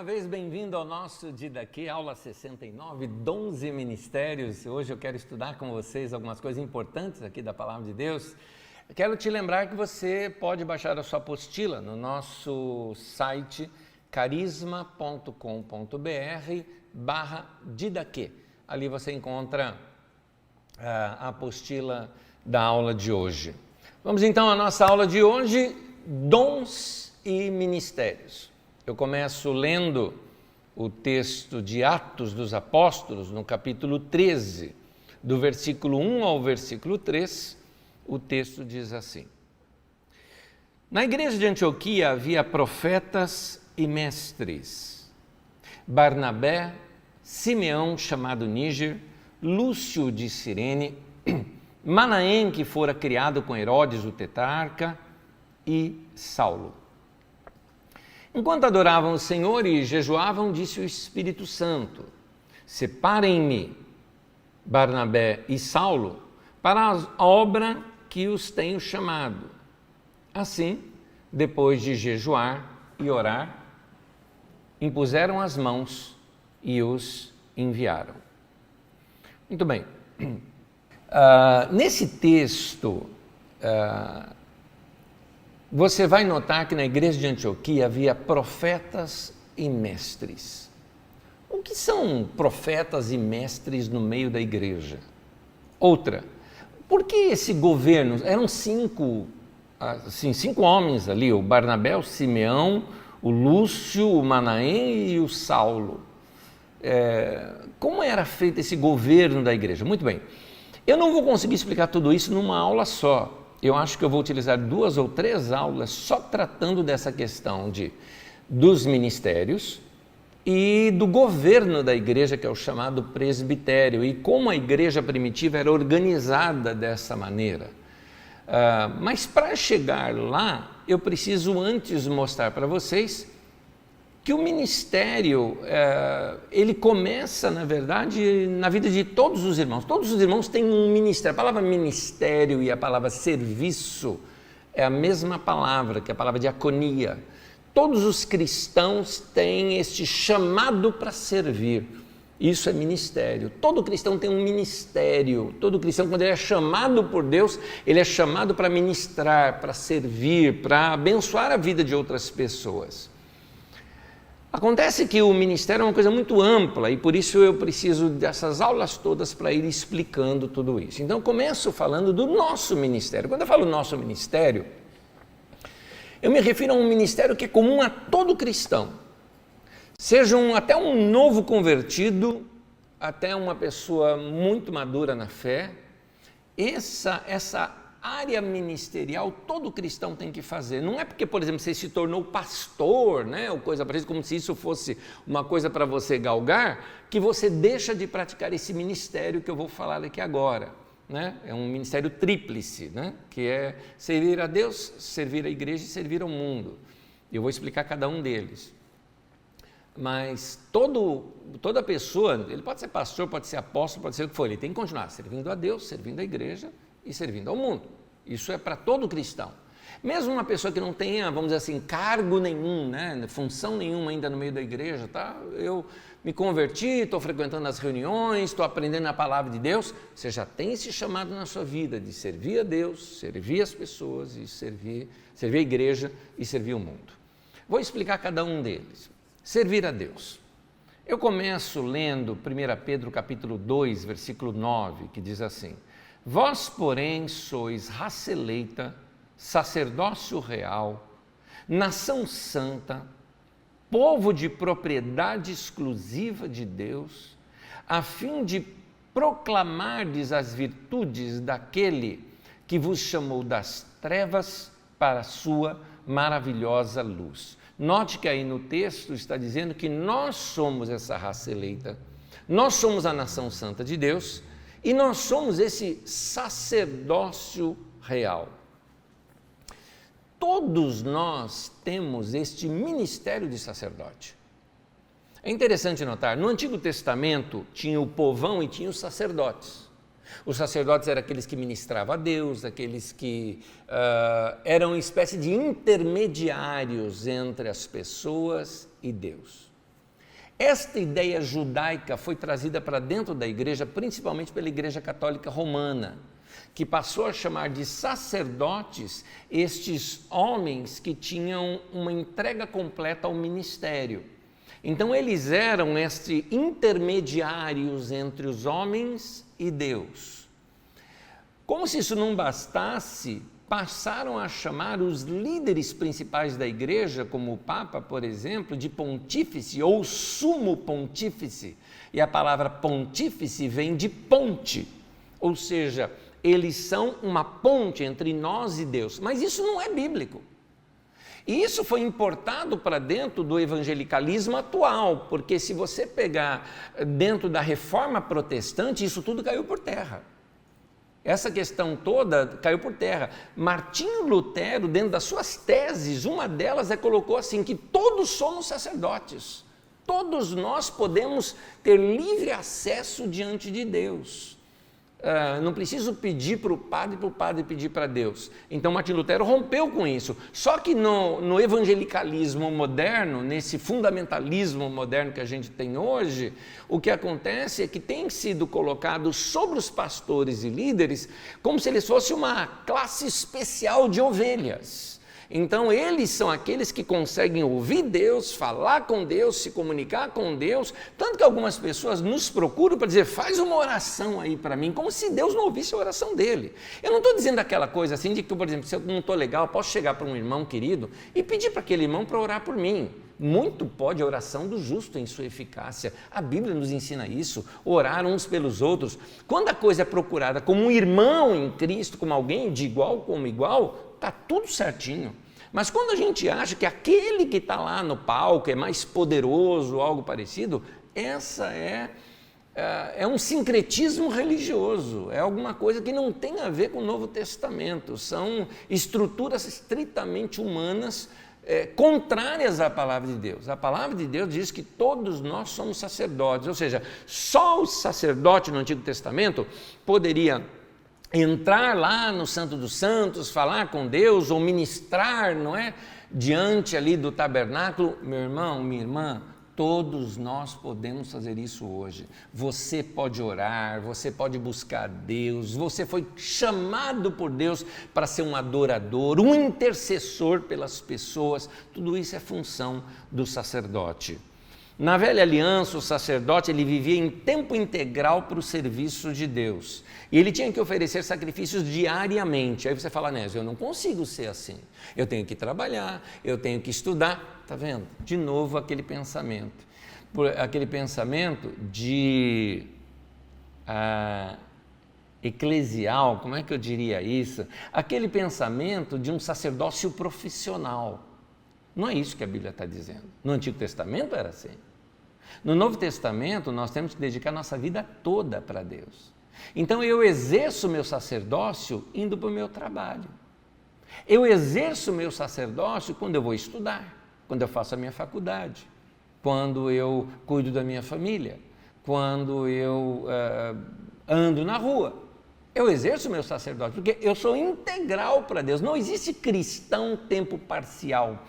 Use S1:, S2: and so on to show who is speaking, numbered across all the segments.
S1: uma vez bem-vindo ao nosso Didaqui, aula 69, Dons e Ministérios. Hoje eu quero estudar com vocês algumas coisas importantes aqui da Palavra de Deus. Eu quero te lembrar que você pode baixar a sua apostila no nosso site carisma.com.br/Didaqui. Ali você encontra a apostila da aula de hoje. Vamos então à nossa aula de hoje, Dons e Ministérios. Eu começo lendo o texto de Atos dos Apóstolos, no capítulo 13, do versículo 1 ao versículo 3, o texto diz assim: Na igreja de Antioquia havia profetas e mestres, Barnabé, Simeão, chamado Níger, Lúcio de Cirene, Manaém, que fora criado com Herodes o tetrarca, e Saulo. Enquanto adoravam o Senhor e jejuavam, disse o Espírito Santo: Separem-me, Barnabé e Saulo, para a obra que os tenho chamado. Assim, depois de jejuar e orar, impuseram as mãos e os enviaram. Muito bem. Nesse texto, você vai notar que na igreja de Antioquia havia profetas e mestres. O que são profetas e mestres no meio da igreja? Outra, por que esse governo? Eram cinco homens ali, o Barnabé, o Simeão, o Lúcio, o Manaém e o Saulo. Como era feito esse governo da igreja? Muito bem, eu não vou conseguir explicar tudo isso numa aula só. Eu acho que eu vou utilizar 2 ou 3 aulas só tratando dessa questão dos ministérios e do governo da igreja, que é o chamado presbitério, e como a igreja primitiva era organizada dessa maneira. Mas para chegar lá, eu preciso antes mostrar para vocês que o ministério, ele começa, na verdade, na vida de todos os irmãos. Todos os irmãos têm um ministério. A palavra ministério e a palavra serviço é a mesma palavra, que é a palavra diaconia. Todos os cristãos têm este chamado para servir. Isso é ministério. Todo cristão tem um ministério. Todo cristão, quando ele é chamado por Deus, ele é chamado para ministrar, para servir, para abençoar a vida de outras pessoas. Acontece que o ministério é uma coisa muito ampla e por isso eu preciso dessas aulas todas para ir explicando tudo isso. Então, eu começo falando do nosso ministério. Quando eu falo nosso ministério, eu me refiro a um ministério que é comum a todo cristão. Seja até um novo convertido, até uma pessoa muito madura na fé, essa área ministerial todo cristão tem que fazer. Não é porque, por exemplo, você se tornou pastor, né, ou coisa parecida, como se isso fosse uma coisa para você galgar, que você deixa de praticar esse ministério que eu vou falar aqui agora. Né? É um ministério tríplice, né? Que é servir a Deus, servir a igreja e servir ao mundo. Eu vou explicar cada um deles. Mas toda pessoa, ele pode ser pastor, pode ser apóstolo, pode ser o que for, ele tem que continuar servindo a Deus, servindo a igreja e servindo ao mundo. Isso é para todo cristão. Mesmo uma pessoa que não tenha, vamos dizer assim, cargo nenhum, né, função nenhuma ainda no meio da igreja, tá? Eu me converti, estou frequentando as reuniões, estou aprendendo a palavra de Deus, você já tem esse chamado na sua vida de servir a Deus, servir as pessoas e servir a igreja e servir o mundo. Vou explicar cada um deles. Servir a Deus. Eu começo lendo 1 Pedro capítulo 2, versículo 9, que diz assim: Vós, porém, sois raça eleita, sacerdócio real, nação santa, povo de propriedade exclusiva de Deus, a fim de proclamardes as virtudes daquele que vos chamou das trevas para a sua maravilhosa luz. Note que aí no texto está dizendo que nós somos essa raça eleita, nós somos a nação santa de Deus, e nós somos esse sacerdócio real. Todos nós temos este ministério de sacerdote. É interessante notar, no Antigo Testamento tinha o povão e tinha os sacerdotes. Os sacerdotes eram aqueles que ministravam a Deus, aqueles que eram uma espécie de intermediários entre as pessoas e Deus. Esta ideia judaica foi trazida para dentro da igreja, principalmente pela Igreja Católica Romana, que passou a chamar de sacerdotes estes homens que tinham uma entrega completa ao ministério. Então eles eram estes intermediários entre os homens e Deus. Como se isso não bastasse, passaram a chamar os líderes principais da igreja, como o Papa, por exemplo, de pontífice ou sumo pontífice. E a palavra pontífice vem de ponte, ou seja, eles são uma ponte entre nós e Deus. Mas isso não é bíblico. E isso foi importado para dentro do evangelicalismo atual, porque se você pegar dentro da reforma protestante, isso tudo caiu por terra. Essa questão toda caiu por terra. Martinho Lutero, dentro das suas teses, uma delas colocou assim, que todos somos sacerdotes. Todos nós podemos ter livre acesso diante de Deus. Não preciso pedir para o padre pedir para Deus. Então Martinho Lutero rompeu com isso. Só que no evangelicalismo moderno, nesse fundamentalismo moderno que a gente tem hoje, o que acontece é que tem sido colocado sobre os pastores e líderes como se eles fossem uma classe especial de ovelhas. Então eles são aqueles que conseguem ouvir Deus, falar com Deus, se comunicar com Deus, tanto que algumas pessoas nos procuram para dizer, faz uma oração aí para mim, como se Deus não ouvisse a oração dele. Eu não estou dizendo aquela coisa assim de que, por exemplo, se eu não estou legal, posso chegar para um irmão querido e pedir para aquele irmão para orar por mim. Muito pode a oração do justo em sua eficácia. A Bíblia nos ensina isso, orar uns pelos outros. Quando a coisa é procurada como um irmão em Cristo, como alguém de igual como igual, está tudo certinho. Mas quando a gente acha que aquele que está lá no palco é mais poderoso ou algo parecido, essa é um sincretismo religioso, é alguma coisa que não tem a ver com o Novo Testamento, são estruturas estritamente humanas, contrárias à palavra de Deus. A palavra de Deus diz que todos nós somos sacerdotes, ou seja, só o sacerdote no Antigo Testamento poderia entrar lá no Santo dos Santos, falar com Deus ou ministrar, não é? Diante ali do tabernáculo. Meu irmão, minha irmã, todos nós podemos fazer isso hoje. Você pode orar, você pode buscar Deus, você foi chamado por Deus para ser um adorador, um intercessor pelas pessoas. Tudo isso é função do sacerdote. Na velha aliança, o sacerdote ele vivia em tempo integral para o serviço de Deus. E ele tinha que oferecer sacrifícios diariamente. Aí você fala, Nésio, eu não consigo ser assim. Eu tenho que trabalhar, eu tenho que estudar. Está vendo? De novo aquele pensamento. Aquele pensamento de eclesial, como é que eu diria isso? Aquele pensamento de um sacerdócio profissional. Não é isso que a Bíblia está dizendo. No Antigo Testamento era assim. No Novo Testamento, nós temos que dedicar nossa vida toda para Deus. Então, eu exerço o meu sacerdócio indo para o meu trabalho. Eu exerço o meu sacerdócio quando eu vou estudar, quando eu faço a minha faculdade, quando eu cuido da minha família, quando eu ando na rua. Eu exerço o meu sacerdócio, porque eu sou integral para Deus. Não existe cristão tempo parcial.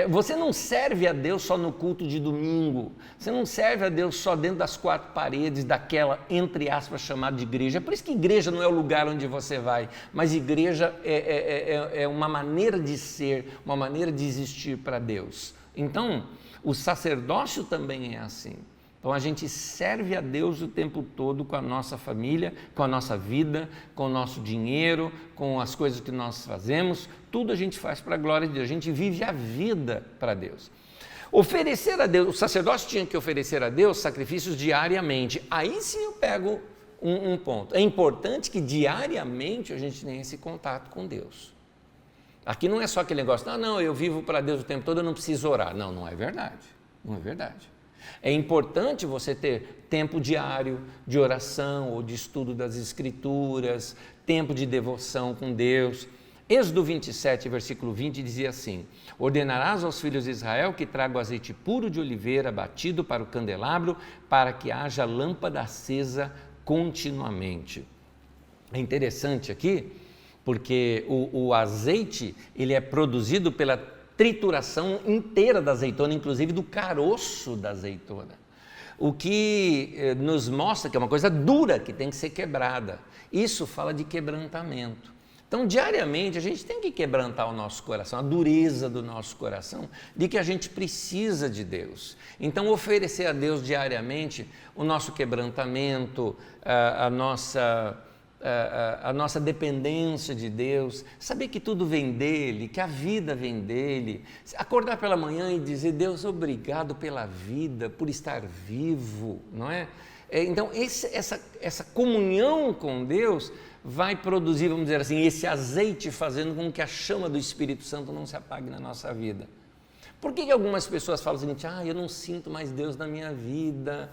S1: Você não serve a Deus só no culto de domingo, você não serve a Deus só dentro das quatro paredes daquela, entre aspas, chamada de igreja. É por isso que igreja não é o lugar onde você vai, mas igreja é uma maneira de ser, uma maneira de existir para Deus. Então, o sacerdócio também é assim. Então a gente serve a Deus o tempo todo com a nossa família, com a nossa vida, com o nosso dinheiro, com as coisas que nós fazemos, tudo a gente faz para a glória de Deus, a gente vive a vida para Deus. Oferecer a Deus, o sacerdócio tinha que oferecer a Deus sacrifícios diariamente. Aí sim eu pego um ponto. É importante que diariamente a gente tenha esse contato com Deus. Aqui não é só aquele negócio, não, eu vivo para Deus o tempo todo, eu não preciso orar. Não, não é verdade, não é verdade. É importante você ter tempo diário de oração ou de estudo das Escrituras, tempo de devoção com Deus. Êxodo 27, versículo 20, dizia assim: ordenarás aos filhos de Israel que tragam azeite puro de oliveira batido para o candelabro, para que haja lâmpada acesa continuamente. É interessante aqui, porque o azeite ele é produzido pela trituração inteira da azeitona, inclusive do caroço da azeitona. O que nos mostra que é uma coisa dura, que tem que ser quebrada. Isso fala de quebrantamento. Então, diariamente, a gente tem que quebrantar o nosso coração, a dureza do nosso coração, de que a gente precisa de Deus. Então, oferecer a Deus diariamente o nosso quebrantamento, a nossa dependência de Deus, saber que tudo vem dEle, que a vida vem dEle, acordar pela manhã e dizer: Deus, obrigado pela vida, por estar vivo, não é? Então, essa comunhão com Deus vai produzir, vamos dizer assim, esse azeite fazendo com que a chama do Espírito Santo não se apague na nossa vida. Por que algumas pessoas falam o seguinte: eu não sinto mais Deus na minha vida,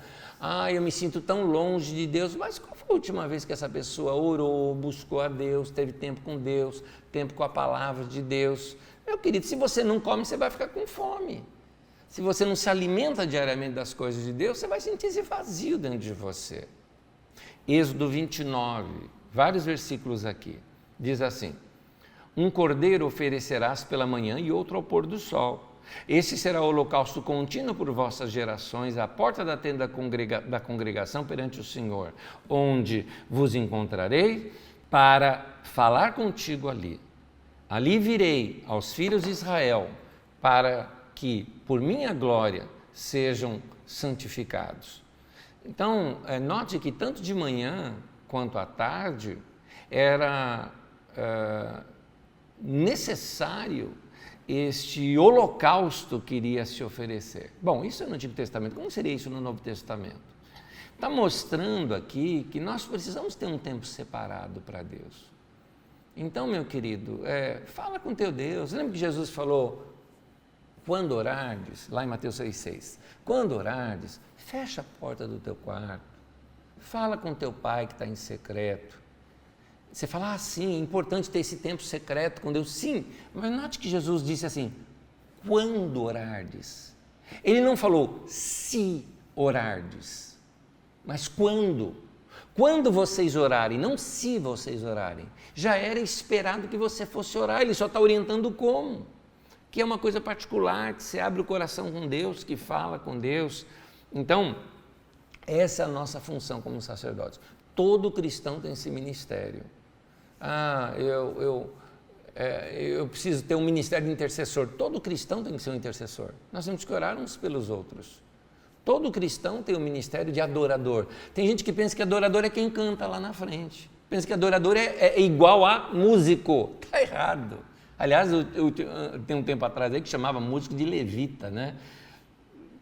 S1: eu me sinto tão longe de Deus? Mas qual foi a última vez que essa pessoa orou, buscou a Deus, teve tempo com Deus, tempo com a palavra de Deus? Meu querido, se você não come, você vai ficar com fome. Se você não se alimenta diariamente das coisas de Deus, você vai sentir esse vazio dentro de você. Êxodo 29, vários versículos aqui, diz assim: um cordeiro oferecerás pela manhã e outro ao pôr do sol. Esse será o holocausto contínuo por vossas gerações, à porta da tenda da congregação perante o Senhor, onde vos encontrarei para falar contigo ali. Ali virei aos filhos de Israel, para que, por minha glória, sejam santificados. Então, note que tanto de manhã quanto à tarde era necessário este holocausto que iria se oferecer. Bom, isso é no Antigo Testamento. Como seria isso no Novo Testamento? Está mostrando aqui que nós precisamos ter um tempo separado para Deus. Então, meu querido, fala com teu Deus. Lembra que Jesus falou: quando orardes, lá em Mateus 6,6, quando orardes, fecha a porta do teu quarto, fala com teu pai que está em secreto. Você fala: sim, é importante ter esse tempo secreto com Deus. Sim, mas note que Jesus disse assim: quando orardes. Ele não falou se orardes, mas quando. Quando vocês orarem, não se vocês orarem. Já era esperado que você fosse orar, ele só está orientando como. Que é uma coisa particular, que você abre o coração com Deus, que fala com Deus. Então, essa é a nossa função como sacerdotes. Todo cristão tem esse ministério. Eu preciso ter um ministério de intercessor. Todo cristão tem que ser um intercessor. Nós temos que orar uns pelos outros. Todo cristão tem um ministério de adorador. Tem gente que pensa que adorador é quem canta lá na frente. Pensa que adorador é igual a músico. Está errado. Aliás, eu tenho um tempo atrás aí que chamava músico de levita, né?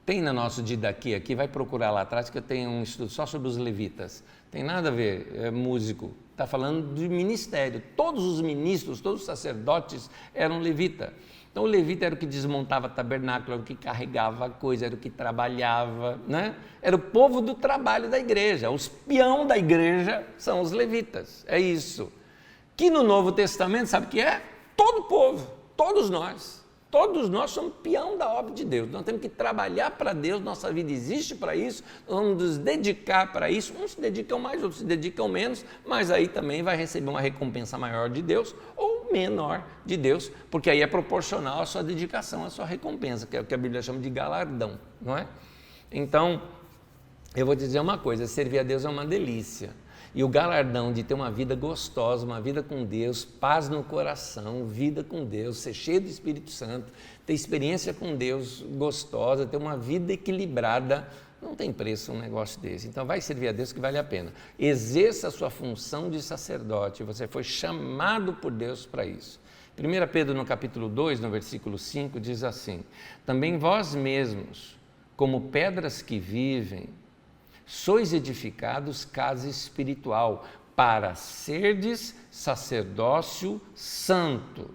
S1: Tem no nosso Didaquê aqui, vai procurar lá atrás, que eu tenho um estudo só sobre os levitas. Tem nada a ver, é músico. Está falando de ministério. Todos os ministros, todos os sacerdotes eram levita. Então, o levita era o que desmontava tabernáculo, era o que carregava a coisa, era o que trabalhava, né? Era o povo do trabalho da igreja. Os peão da igreja são os levitas. É isso. Que no Novo Testamento, sabe o que é? Todo o povo, todos nós somos peão da obra de Deus. Nós temos que trabalhar para Deus, nossa vida existe para isso, nós vamos nos dedicar para isso. Uns se dedicam mais, outros se dedicam menos, mas aí também vai receber uma recompensa maior de Deus ou menor de Deus, porque aí é proporcional à sua dedicação, à sua recompensa, que é o que a Bíblia chama de galardão, não é? Então, eu vou te dizer uma coisa: servir a Deus é uma delícia. E o galardão de ter uma vida gostosa, uma vida com Deus, paz no coração, vida com Deus, ser cheio do Espírito Santo, ter experiência com Deus gostosa, ter uma vida equilibrada, não tem preço um negócio desse. Então vai servir a Deus que vale a pena. Exerça a sua função de sacerdote, você foi chamado por Deus para isso. 1 Pedro no capítulo 2, no versículo 5, diz assim: também vós mesmos, como pedras que vivem, sois edificados casa espiritual, para serdes sacerdócio santo,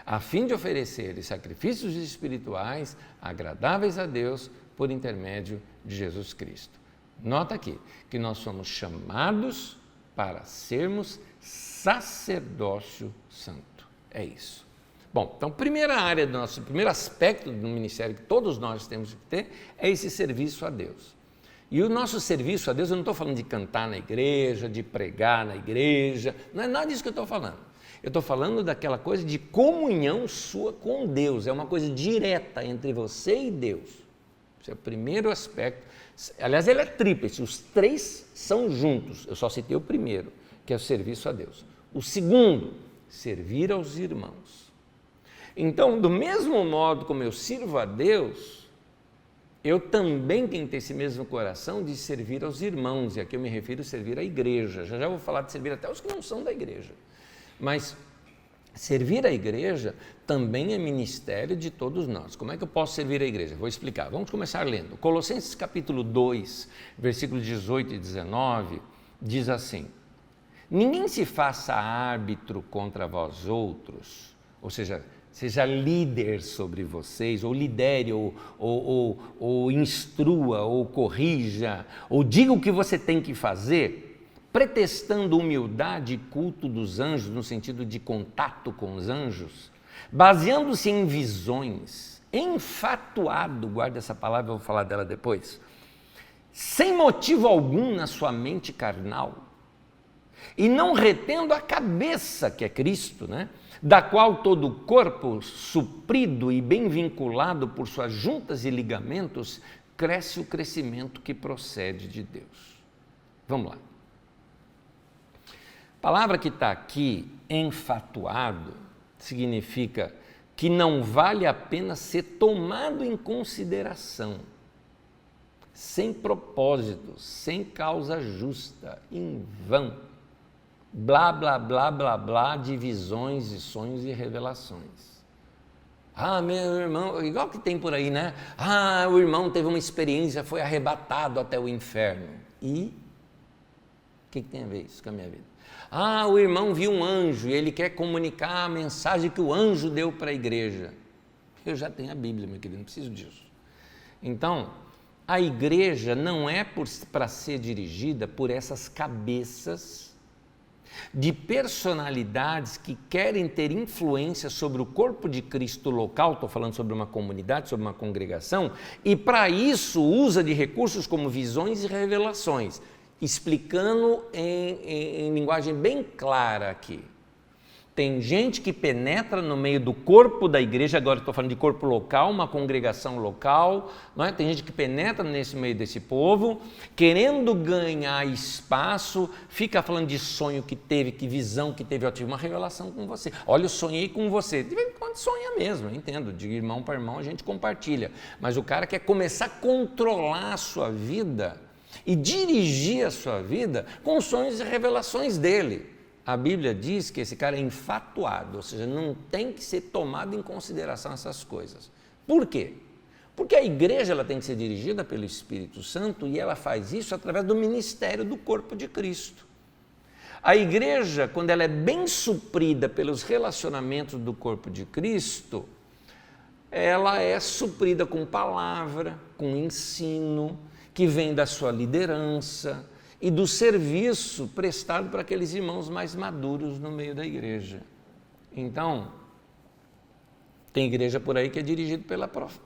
S1: a fim de oferecer sacrifícios espirituais agradáveis a Deus por intermédio de Jesus Cristo. Nota aqui que nós somos chamados para sermos sacerdócio santo. É isso. Bom, então, primeira área do nosso, primeiro aspecto do ministério que todos nós temos que ter é esse serviço a Deus. E o nosso serviço a Deus, eu não estou falando de cantar na igreja, de pregar na igreja, não é nada disso que eu estou falando. Eu estou falando daquela coisa de comunhão sua com Deus. É uma coisa direta entre você e Deus. Esse é o primeiro aspecto. Aliás, ele é tríplice. Os três são juntos. Eu só citei o primeiro, que é o serviço a Deus. O segundo, servir aos irmãos. Então, do mesmo modo como eu sirvo a Deus, eu também tenho que ter esse mesmo coração de servir aos irmãos. E aqui eu me refiro a servir à igreja. Já vou falar de servir até os que não são da igreja. Mas servir a igreja também é ministério de todos nós. Como é que eu posso servir a igreja? Vou explicar. Vamos começar lendo. Colossenses capítulo 2, versículos 18 e 19, diz assim: ninguém se faça árbitro contra vós outros, ou seja, seja líder sobre vocês, ou lidere, ou instrua, ou corrija, ou diga o que você tem que fazer, pretextando humildade e culto dos anjos, no sentido de contato com os anjos, baseando-se em visões, enfatuado, guarda essa palavra, eu vou falar dela depois, sem motivo algum na sua mente carnal, e não retendo a cabeça, que é Cristo, né? Da qual todo o corpo, suprido e bem vinculado por suas juntas e ligamentos, cresce o crescimento que procede de Deus. Vamos lá. A palavra que está aqui, enfatuado, significa que não vale a pena ser tomado em consideração, sem propósito, sem causa justa, em vão. Blá, blá, blá, blá, blá, de visões e sonhos e revelações. Ah, meu irmão, igual que tem por aí, né? Ah, o irmão teve uma experiência, foi arrebatado até o inferno. E o que tem a ver isso com a minha vida? Ah, o irmão viu um anjo e ele quer comunicar a mensagem que o anjo deu para a igreja. Eu já tenho a Bíblia, meu querido, não preciso disso. Então, a igreja não é para ser dirigida por essas cabeças de personalidades que querem ter influência sobre o corpo de Cristo local, estou falando sobre uma comunidade, sobre uma congregação, e para isso usa de recursos como visões e revelações, explicando em linguagem bem clara aqui. Tem gente que penetra no meio do corpo da igreja, agora estou falando de corpo local, uma congregação local, não é? Tem gente que penetra nesse meio desse povo, querendo ganhar espaço, fica falando de sonho que teve, que visão que teve, eu tive uma revelação com você, olha, eu sonhei com você, de vez em quando sonha mesmo, eu entendo, de irmão para irmão a gente compartilha, mas o cara quer começar a controlar a sua vida e dirigir a sua vida com os sonhos e revelações dele. A Bíblia diz que esse cara é enfatuado, ou seja, não tem que ser tomado em consideração essas coisas. Por quê? Porque a igreja ela tem que ser dirigida pelo Espírito Santo e ela faz isso através do ministério do corpo de Cristo. A igreja, quando ela é bem suprida pelos relacionamentos do corpo de Cristo, ela é suprida com palavra, com ensino, que vem da sua liderança, e do serviço prestado para aqueles irmãos mais maduros no meio da igreja. Então, tem igreja por aí que é dirigida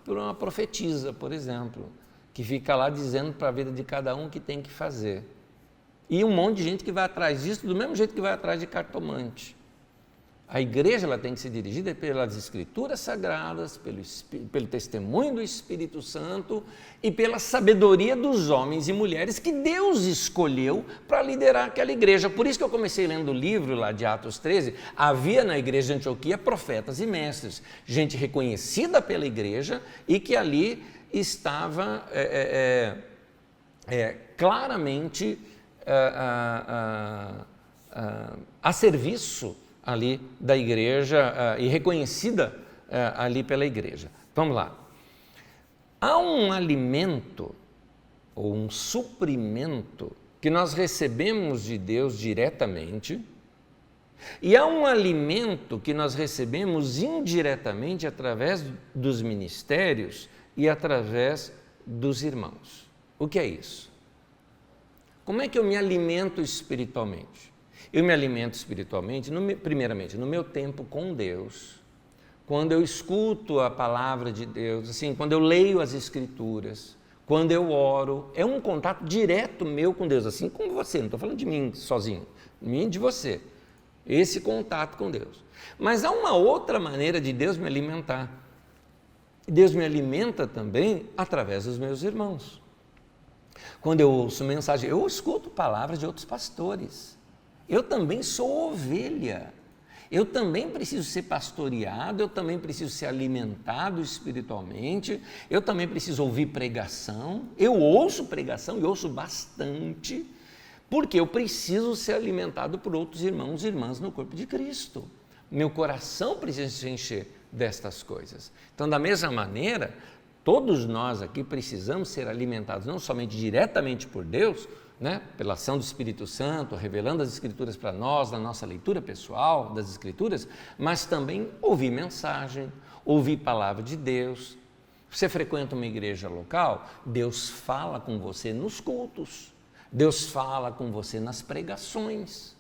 S1: por uma profetisa, por exemplo, que fica lá dizendo para a vida de cada um o que tem que fazer. E um monte de gente que vai atrás disso, do mesmo jeito que vai atrás de cartomante. A igreja ela tem que ser dirigida pelas escrituras sagradas, pelo testemunho do Espírito Santo e pela sabedoria dos homens e mulheres que Deus escolheu para liderar aquela igreja. Por isso que eu comecei lendo o livro lá de Atos 13, havia na igreja de Antioquia profetas e mestres, gente reconhecida pela igreja e que ali estava claramente a serviço ali da igreja e reconhecida ali pela igreja. Vamos lá. Há um alimento ou um suprimento que nós recebemos de Deus diretamente e há um alimento que nós recebemos indiretamente através dos ministérios e através dos irmãos. O que é isso? Como é que eu me alimento espiritualmente? Eu me alimento espiritualmente, primeiramente, no meu tempo com Deus, quando eu escuto a palavra de Deus, assim, quando eu leio as Escrituras, quando eu oro, é um contato direto meu com Deus, assim como você, não estou falando de mim sozinho, de mim e de você. esse contato com Deus. Mas há uma outra maneira de Deus me alimentar. Deus me alimenta também através dos meus irmãos. Quando eu ouço mensagem, eu escuto palavras de outros pastores. Eu também sou ovelha. Eu também preciso ser pastoreado, eu também preciso ser alimentado espiritualmente, eu também preciso ouvir pregação. Eu ouço pregação e ouço bastante, porque eu preciso ser alimentado por outros irmãos e irmãs no corpo de Cristo. Meu coração precisa se encher destas coisas. Então, da mesma maneira, todos nós aqui precisamos ser alimentados não somente diretamente por Deus, pela ação do Espírito Santo, revelando as Escrituras para nós, na nossa leitura pessoal das Escrituras, mas também ouvir mensagem, ouvir palavra de Deus. Você frequenta uma igreja local, Deus fala com você nos cultos, Deus fala com você nas pregações.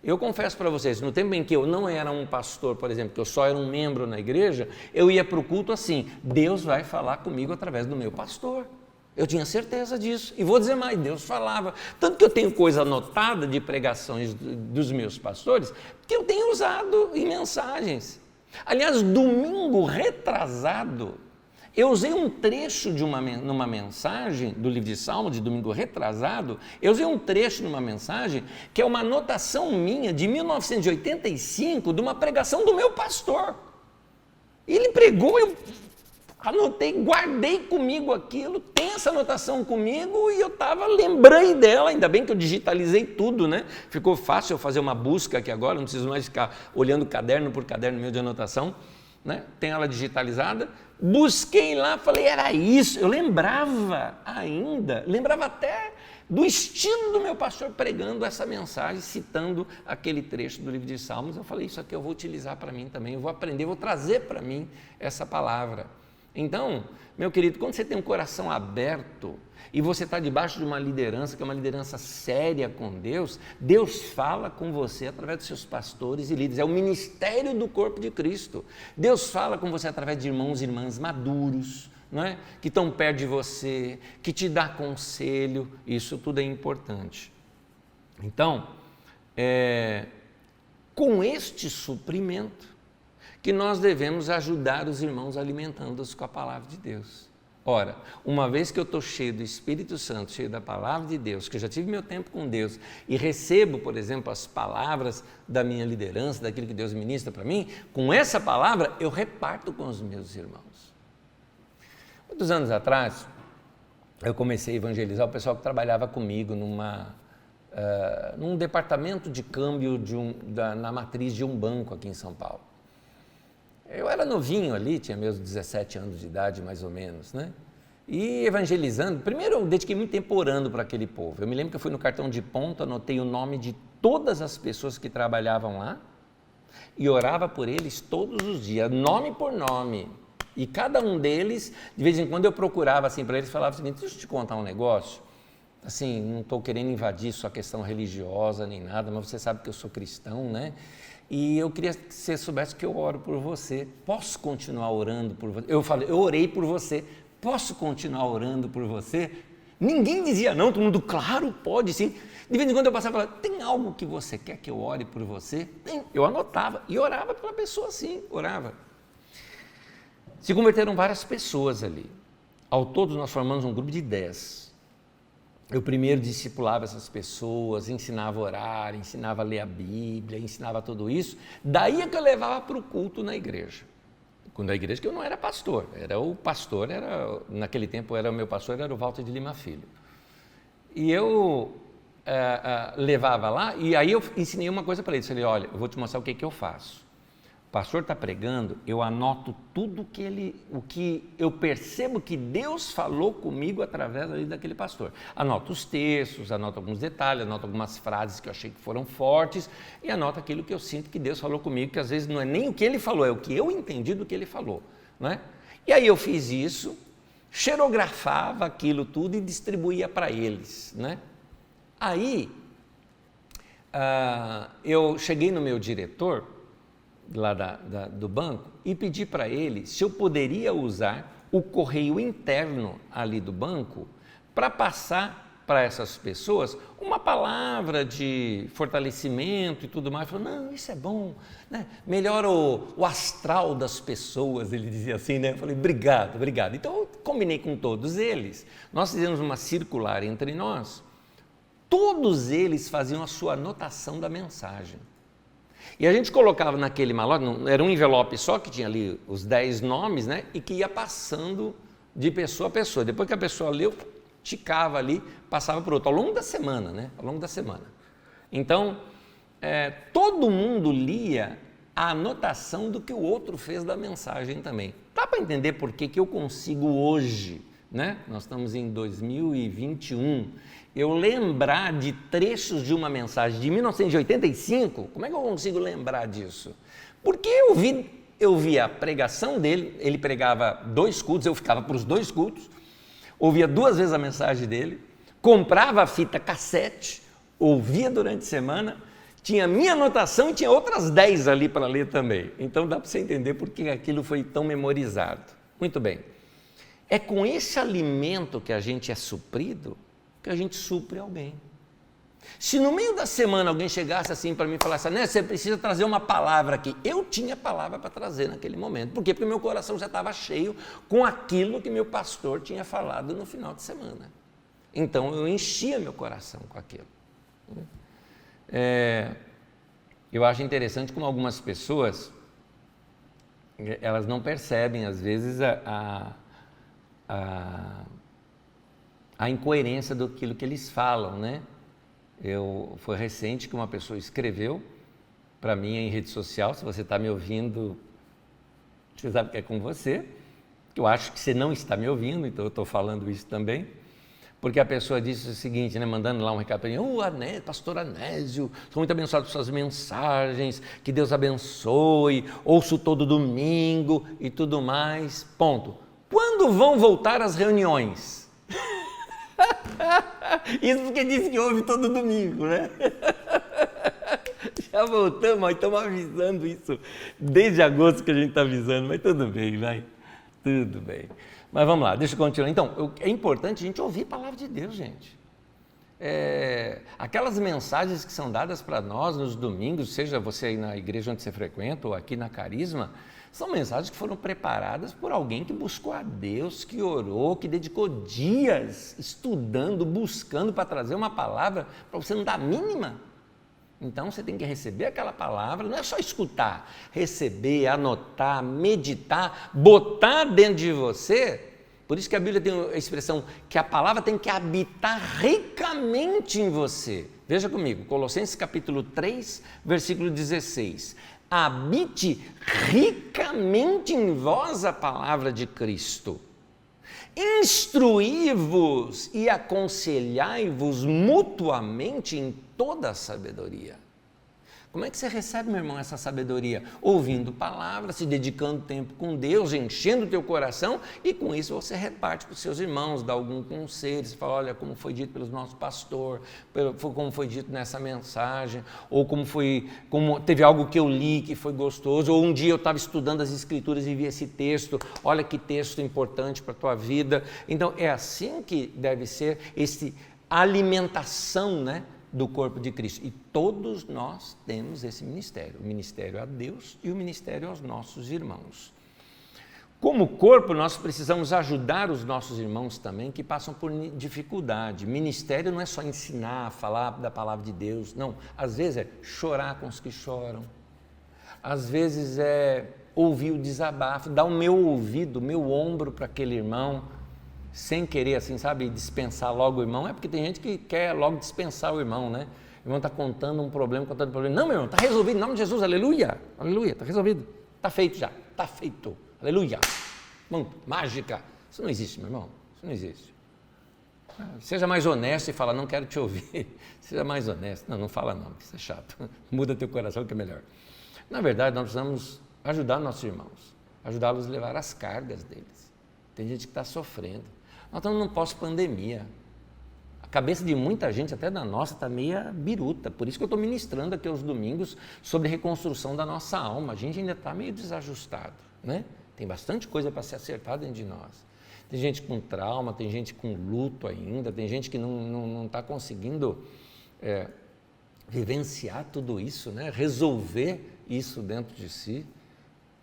S1: Eu confesso para vocês, no tempo em que eu não era um pastor, por exemplo, que eu só era um membro na igreja, eu ia para o culto assim, Deus vai falar comigo através do meu pastor. Eu tinha certeza disso, e vou dizer mais, Deus falava, tanto que eu tenho coisa anotada de pregações dos meus pastores, que eu tenho usado em mensagens. Aliás, domingo retrasado, eu usei um trecho numa mensagem do livro de Salmos, de domingo retrasado, eu usei um trecho numa mensagem, que é uma anotação minha, de 1985, de uma pregação do meu pastor. Ele pregou, eu anotei, guardei comigo aquilo, tem essa anotação comigo e eu lembrei dela, ainda bem que eu digitalizei tudo, Ficou fácil eu fazer uma busca aqui agora, não preciso mais ficar olhando caderno por caderno meu de anotação, Tem ela digitalizada, busquei lá, falei, era isso, eu lembrava até do estilo do meu pastor pregando essa mensagem, citando aquele trecho do livro de Salmos. Eu falei, isso aqui eu vou utilizar para mim também, eu vou aprender, vou trazer para mim essa palavra. Então, meu querido, quando você tem um coração aberto e você está debaixo de uma liderança, que é uma liderança séria com Deus, Deus fala com você através dos seus pastores e líderes, é o ministério do corpo de Cristo. Deus fala com você através de irmãos e irmãs maduros, que estão perto de você, que te dá conselho, isso tudo é importante. Então, com este suprimento, que nós devemos ajudar os irmãos alimentando-os com a palavra de Deus. Ora, uma vez que eu estou cheio do Espírito Santo, cheio da palavra de Deus, que eu já tive meu tempo com Deus e recebo, por exemplo, as palavras da minha liderança, daquilo que Deus ministra para mim, com essa palavra eu reparto com os meus irmãos. Muitos anos atrás, eu comecei a evangelizar o pessoal que trabalhava comigo num departamento de câmbio na matriz de um banco aqui em São Paulo. Eu era novinho ali, tinha meus 17 anos de idade, mais ou menos, E evangelizando, primeiro eu dediquei muito tempo orando para aquele povo. Eu me lembro que eu fui no cartão de ponto, anotei o nome de todas as pessoas que trabalhavam lá e orava por eles todos os dias, nome por nome. E cada um deles, de vez em quando eu procurava assim para eles, falava o seguinte, deixa eu te contar um negócio. Assim, não estou querendo invadir sua questão religiosa nem nada, mas você sabe que eu sou cristão, E eu queria que você soubesse que eu oro por você. Posso continuar orando por você? Eu falei, eu orei por você. Posso continuar orando por você? Ninguém dizia não, todo mundo, claro, pode sim. De vez em quando eu passava e falava, tem algo que você quer que eu ore por você? Tem. Eu anotava e orava pela pessoa assim, orava. Se converteram várias pessoas ali. Ao todo nós formamos um grupo de 10. Eu primeiro discipulava essas pessoas, ensinava a orar, ensinava a ler a Bíblia, ensinava tudo isso. Daí é que eu levava para o culto na igreja. Quando a igreja que eu não era pastor, naquele tempo o meu pastor era o Walter de Lima Filho. E eu levava lá e aí eu ensinei uma coisa para ele. Eu falei, olha, eu vou te mostrar o que eu faço. O pastor está pregando, eu anoto tudo o que eu percebo que Deus falou comigo através ali daquele pastor. Anoto os textos, anoto alguns detalhes, anoto algumas frases que eu achei que foram fortes e anoto aquilo que eu sinto que Deus falou comigo, que às vezes não é nem o que ele falou, é o que eu entendi do que ele falou. E aí eu fiz isso, xerografava aquilo tudo e distribuía para eles. Aí eu cheguei no meu diretor, lá do banco, e pedi para ele se eu poderia usar o correio interno ali do banco para passar para essas pessoas uma palavra de fortalecimento e tudo mais. Falou, não, isso é bom, né? Melhora o astral das pessoas, ele dizia assim, né? Eu falei, obrigado, obrigado. Então eu combinei com todos eles, nós fizemos uma circular entre nós, todos eles faziam a sua anotação da mensagem. E a gente colocava naquele malote, era um envelope só, que tinha ali os 10 nomes, né? E que ia passando de pessoa a pessoa. Depois que a pessoa leu, ticava ali, passava para o outro, ao longo da semana, né? Ao longo da semana. Então, todo mundo lia a anotação do que o outro fez da mensagem também. Dá para entender por que eu consigo hoje, né? Nós estamos em 2021, eu lembrar de trechos de uma mensagem de 1985, como é que eu consigo lembrar disso? Porque eu vi a pregação dele, ele pregava 2 cultos, eu ficava para os 2 cultos, ouvia 2 vezes a mensagem dele, comprava a fita cassete, ouvia durante a semana, tinha minha anotação e tinha outras 10 ali para ler também. Então dá para você entender por que aquilo foi tão memorizado. Muito bem. É com esse alimento que a gente é suprido, que a gente supre alguém. Se no meio da semana alguém chegasse assim para mim e falasse, né, você precisa trazer uma palavra aqui, eu tinha palavra para trazer naquele momento. Por quê? Porque meu coração já estava cheio com aquilo que meu pastor tinha falado no final de semana. Então eu enchia meu coração com aquilo. Eu acho interessante como algumas pessoas, elas não percebem às vezes a incoerência daquilo que eles falam, né? Foi recente que uma pessoa escreveu para mim em rede social, se você está me ouvindo, você sabe que é com você, eu acho que você não está me ouvindo, então eu estou falando isso também, porque a pessoa disse o seguinte, né, mandando lá um recado para mim, pastor Anésio, sou muito abençoado por suas mensagens, que Deus abençoe, ouço todo domingo e tudo mais, ponto. Quando vão voltar as reuniões? Isso porque disse que ouve todo domingo, né? Já voltamos, mas estamos avisando isso desde agosto que a gente está avisando, mas tudo bem, vai, tudo bem. Mas vamos lá, deixa eu continuar. Então, é importante a gente ouvir a palavra de Deus, gente. Aquelas mensagens que são dadas para nós nos domingos, seja você aí na igreja onde você frequenta ou aqui na Carisma, são mensagens que foram preparadas por alguém que buscou a Deus, que orou, que dedicou dias estudando, buscando para trazer uma palavra para você não dar a mínima. Então você tem que receber aquela palavra, não é só escutar, receber, anotar, meditar, botar dentro de você. Por isso que a Bíblia tem a expressão que a palavra tem que habitar ricamente em você. Veja comigo, Colossenses capítulo 3, versículo 16. Habite ricamente em vós a palavra de Cristo. Instruí-vos e aconselhai-vos mutuamente em toda a sabedoria. Como é que você recebe, meu irmão, essa sabedoria? Ouvindo palavras, se dedicando tempo com Deus, enchendo o teu coração, e com isso você reparte para os seus irmãos, dá algum conselho, você fala, olha, como foi dito pelo nosso pastor, como foi dito nessa mensagem, ou como teve algo que eu li que foi gostoso, ou um dia eu estava estudando as Escrituras e vi esse texto, olha que texto importante para a tua vida. Então, é assim que deve ser essa alimentação, né, do corpo de Cristo. E todos nós temos esse ministério, o ministério a Deus e o ministério aos nossos irmãos. Como corpo, nós precisamos ajudar os nossos irmãos também que passam por dificuldade. Ministério não é só ensinar, falar da palavra de Deus, não. Às vezes é chorar com os que choram, às vezes é ouvir o desabafo, dar o meu ouvido, o meu ombro para aquele irmão, sem querer, assim, sabe, dispensar logo o irmão. É porque tem gente que quer logo dispensar o irmão, né? O irmão está contando um problema, Não, meu irmão, está resolvido, em nome de Jesus, aleluia, aleluia, está resolvido, está feito já, está feito, aleluia. Mágica. Isso não existe, meu irmão, isso não existe. Seja mais honesto e fala, não quero te ouvir. Seja mais honesto. Não fala não, isso é chato. Muda teu coração que é melhor. Na verdade, nós precisamos ajudar nossos irmãos, ajudá-los a levar as cargas deles. Tem gente que está sofrendo. Nós estamos num pós-pandemia. A cabeça de muita gente, até da nossa, está meia biruta. Por isso que eu estou ministrando aqui aos domingos sobre reconstrução da nossa alma. A gente ainda está meio desajustado, né? Tem bastante coisa para ser acertada dentro de nós. Tem gente com trauma, tem gente com luto ainda, tem gente que não está conseguindo vivenciar tudo isso, né? Resolver isso dentro de si.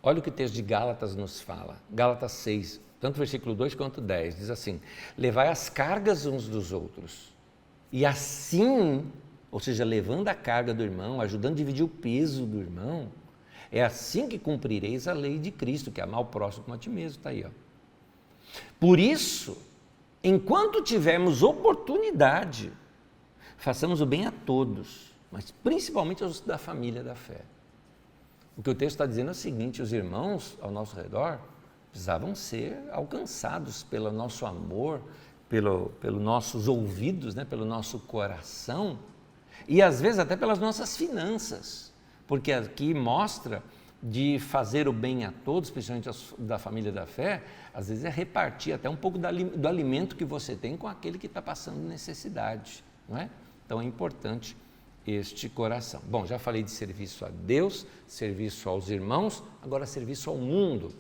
S1: Olha o que o texto de Gálatas nos fala, Gálatas 6, tanto o versículo 2 quanto 10, diz assim: levai as cargas uns dos outros, e assim, ou seja, levando a carga do irmão, ajudando a dividir o peso do irmão, é assim que cumprireis a lei de Cristo, que é amar o próximo como a ti mesmo, está aí, ó. Por isso, enquanto tivermos oportunidade, façamos o bem a todos, mas principalmente aos da família da fé. O que o texto está dizendo é o seguinte: os irmãos ao nosso redor precisavam ser alcançados pelo nosso amor, pelos nossos ouvidos, né, pelo nosso coração e às vezes até pelas nossas finanças, porque aqui mostra de fazer o bem a todos, principalmente da família da fé, às vezes é repartir até um pouco do alimento que você tem com aquele que está passando necessidade, não é? Então é importante este coração. Bom, já falei de serviço a Deus, serviço aos irmãos, agora serviço ao mundo.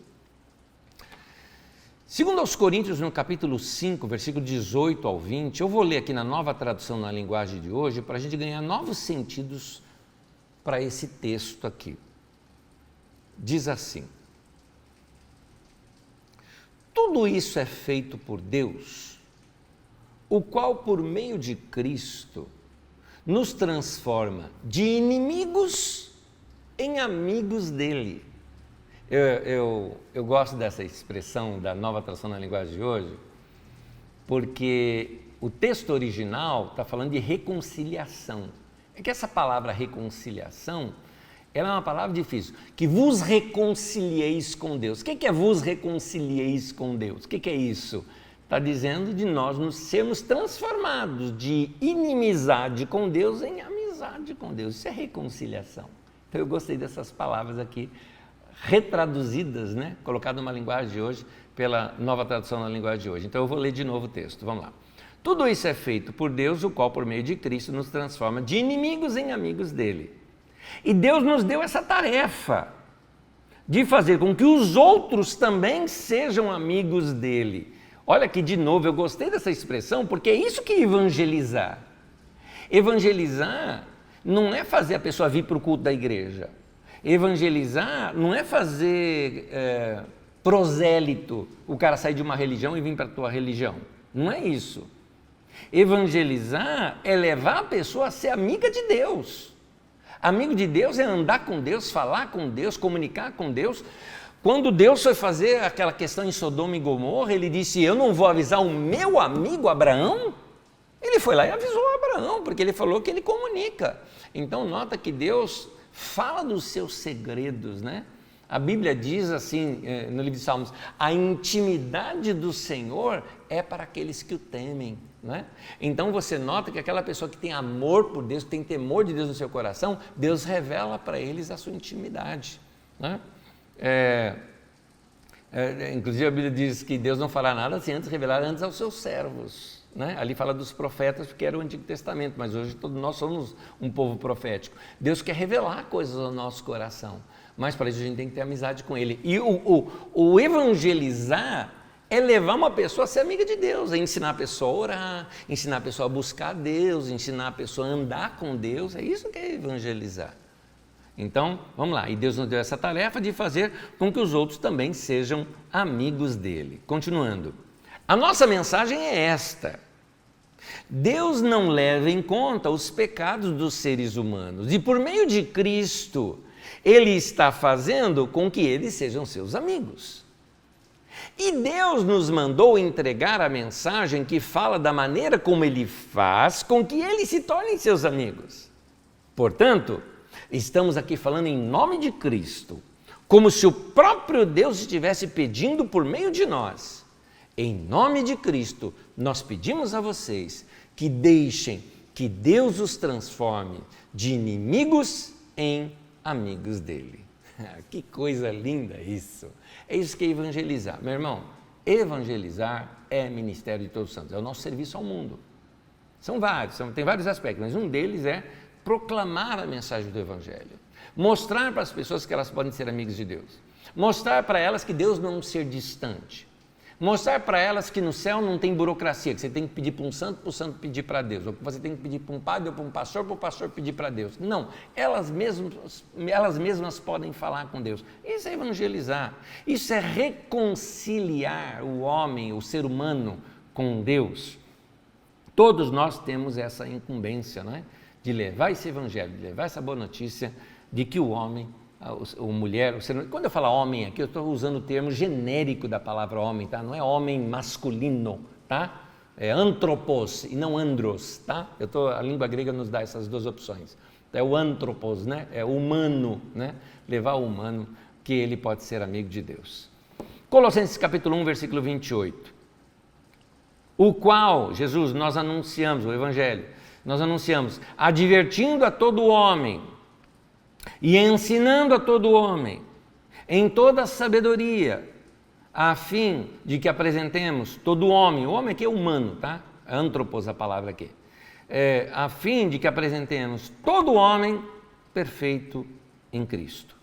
S1: Segundo aos Coríntios, no capítulo 5, versículo 18 ao 20, eu vou ler aqui na nova tradução na linguagem de hoje, para a gente ganhar novos sentidos para esse texto aqui. Diz assim: tudo isso é feito por Deus, o qual por meio de Cristo nos transforma de inimigos em amigos dele. Eu gosto dessa expressão da nova tradução na linguagem de hoje, porque o texto original está falando de reconciliação. É que essa palavra reconciliação, ela é uma palavra difícil, que vos reconcilieis com Deus. O que é vos reconcilieis com Deus? O que é isso? Está dizendo de nós nos sermos transformados de inimizade com Deus em amizade com Deus. Isso é reconciliação. Então eu gostei dessas palavras aqui, retraduzidas, né? Colocadas numa linguagem de hoje, pela nova tradução na linguagem de hoje. Então eu vou ler de novo o texto, vamos lá. Tudo isso é feito por Deus, o qual por meio de Cristo nos transforma de inimigos em amigos dele. E Deus nos deu essa tarefa de fazer com que os outros também sejam amigos dele. Olha aqui de novo, eu gostei dessa expressão, porque é isso que é evangelizar. Evangelizar não é fazer a pessoa vir para o culto da igreja. Evangelizar não é fazer prosélito, o cara sair de uma religião e vir para a tua religião. Não é isso. Evangelizar é levar a pessoa a ser amiga de Deus. Amigo de Deus é andar com Deus, falar com Deus, comunicar com Deus. Quando Deus foi fazer aquela questão em Sodoma e Gomorra, ele disse: eu não vou avisar o meu amigo Abraão? Ele foi lá e avisou Abraão, porque ele falou que ele comunica. Então nota que Deus fala dos seus segredos, né? A Bíblia diz assim, no livro de Salmos: a intimidade do Senhor é para aqueles que o temem, né? Então você nota que aquela pessoa que tem amor por Deus, que tem temor de Deus no seu coração, Deus revela para eles a sua intimidade, né? Inclusive a Bíblia diz que Deus não fará nada sem antes revelar antes aos seus servos, né? Ali fala dos profetas, porque era o Antigo Testamento, mas hoje todos nós somos um povo profético. Deus quer revelar coisas ao nosso coração, mas para isso a gente tem que ter amizade com Ele. E o evangelizar é levar uma pessoa a ser amiga de Deus, é ensinar a pessoa a orar, ensinar a pessoa a buscar Deus, ensinar a pessoa a andar com Deus. É isso que é evangelizar. Então, vamos lá, e Deus nos deu essa tarefa de fazer com que os outros também sejam amigos dele. Continuando, a nossa mensagem é esta: Deus não leva em conta os pecados dos seres humanos e por meio de Cristo, Ele está fazendo com que eles sejam seus amigos. E Deus nos mandou entregar a mensagem que fala da maneira como Ele faz com que eles se tornem seus amigos. Portanto, estamos aqui falando em nome de Cristo, como se o próprio Deus estivesse pedindo por meio de nós. Em nome de Cristo, nós pedimos a vocês que deixem que Deus os transforme de inimigos em amigos dele. Que coisa linda isso! É isso que é evangelizar. Meu irmão, evangelizar é ministério de todos os santos, é o nosso serviço ao mundo. São vários, tem vários aspectos, mas um deles é proclamar a mensagem do Evangelho, mostrar para as pessoas que elas podem ser amigas de Deus, mostrar para elas que Deus não é um ser distante, Mostrar para elas que no céu não tem burocracia, que você tem que pedir para o santo pedir para Deus, ou que você tem que pedir para um padre ou para um pastor, para o pastor pedir para Deus. Não, elas mesmas podem falar com Deus. Isso é evangelizar, isso é reconciliar o homem, o ser humano com Deus. Todos nós temos essa incumbência, não é? De levar esse evangelho, de levar essa boa notícia de que o homem, a mulher, o ser humano, quando eu falo homem aqui, eu estou usando o termo genérico da palavra homem, tá? Não é homem masculino, tá? É anthropos e não andros, tá? A língua grega nos dá essas duas opções. É o anthropos, né? É o humano, né? Levar o humano, que ele pode ser amigo de Deus. Colossenses capítulo 1, versículo 28. O qual, Jesus, nós anunciamos, o evangelho, nós anunciamos, advertindo a todo homem e ensinando a todo homem em toda a sabedoria, a fim de que apresentemos todo homem, o homem aqui é humano, tá? Antropos a palavra aqui. A fim de que apresentemos todo homem perfeito em Cristo.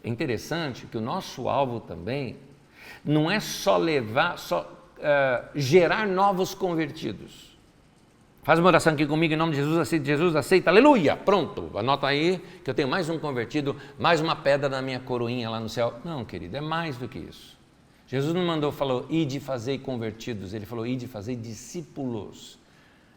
S1: É interessante que o nosso alvo também não é só gerar novos convertidos. Faz uma oração aqui comigo em nome de Jesus, aceita, aleluia, pronto, anota aí que eu tenho mais um convertido, mais uma pedra na minha coroinha lá no céu. Não, querido, é mais do que isso. Jesus não falou, ide fazer convertidos, ele falou, ide fazer discípulos.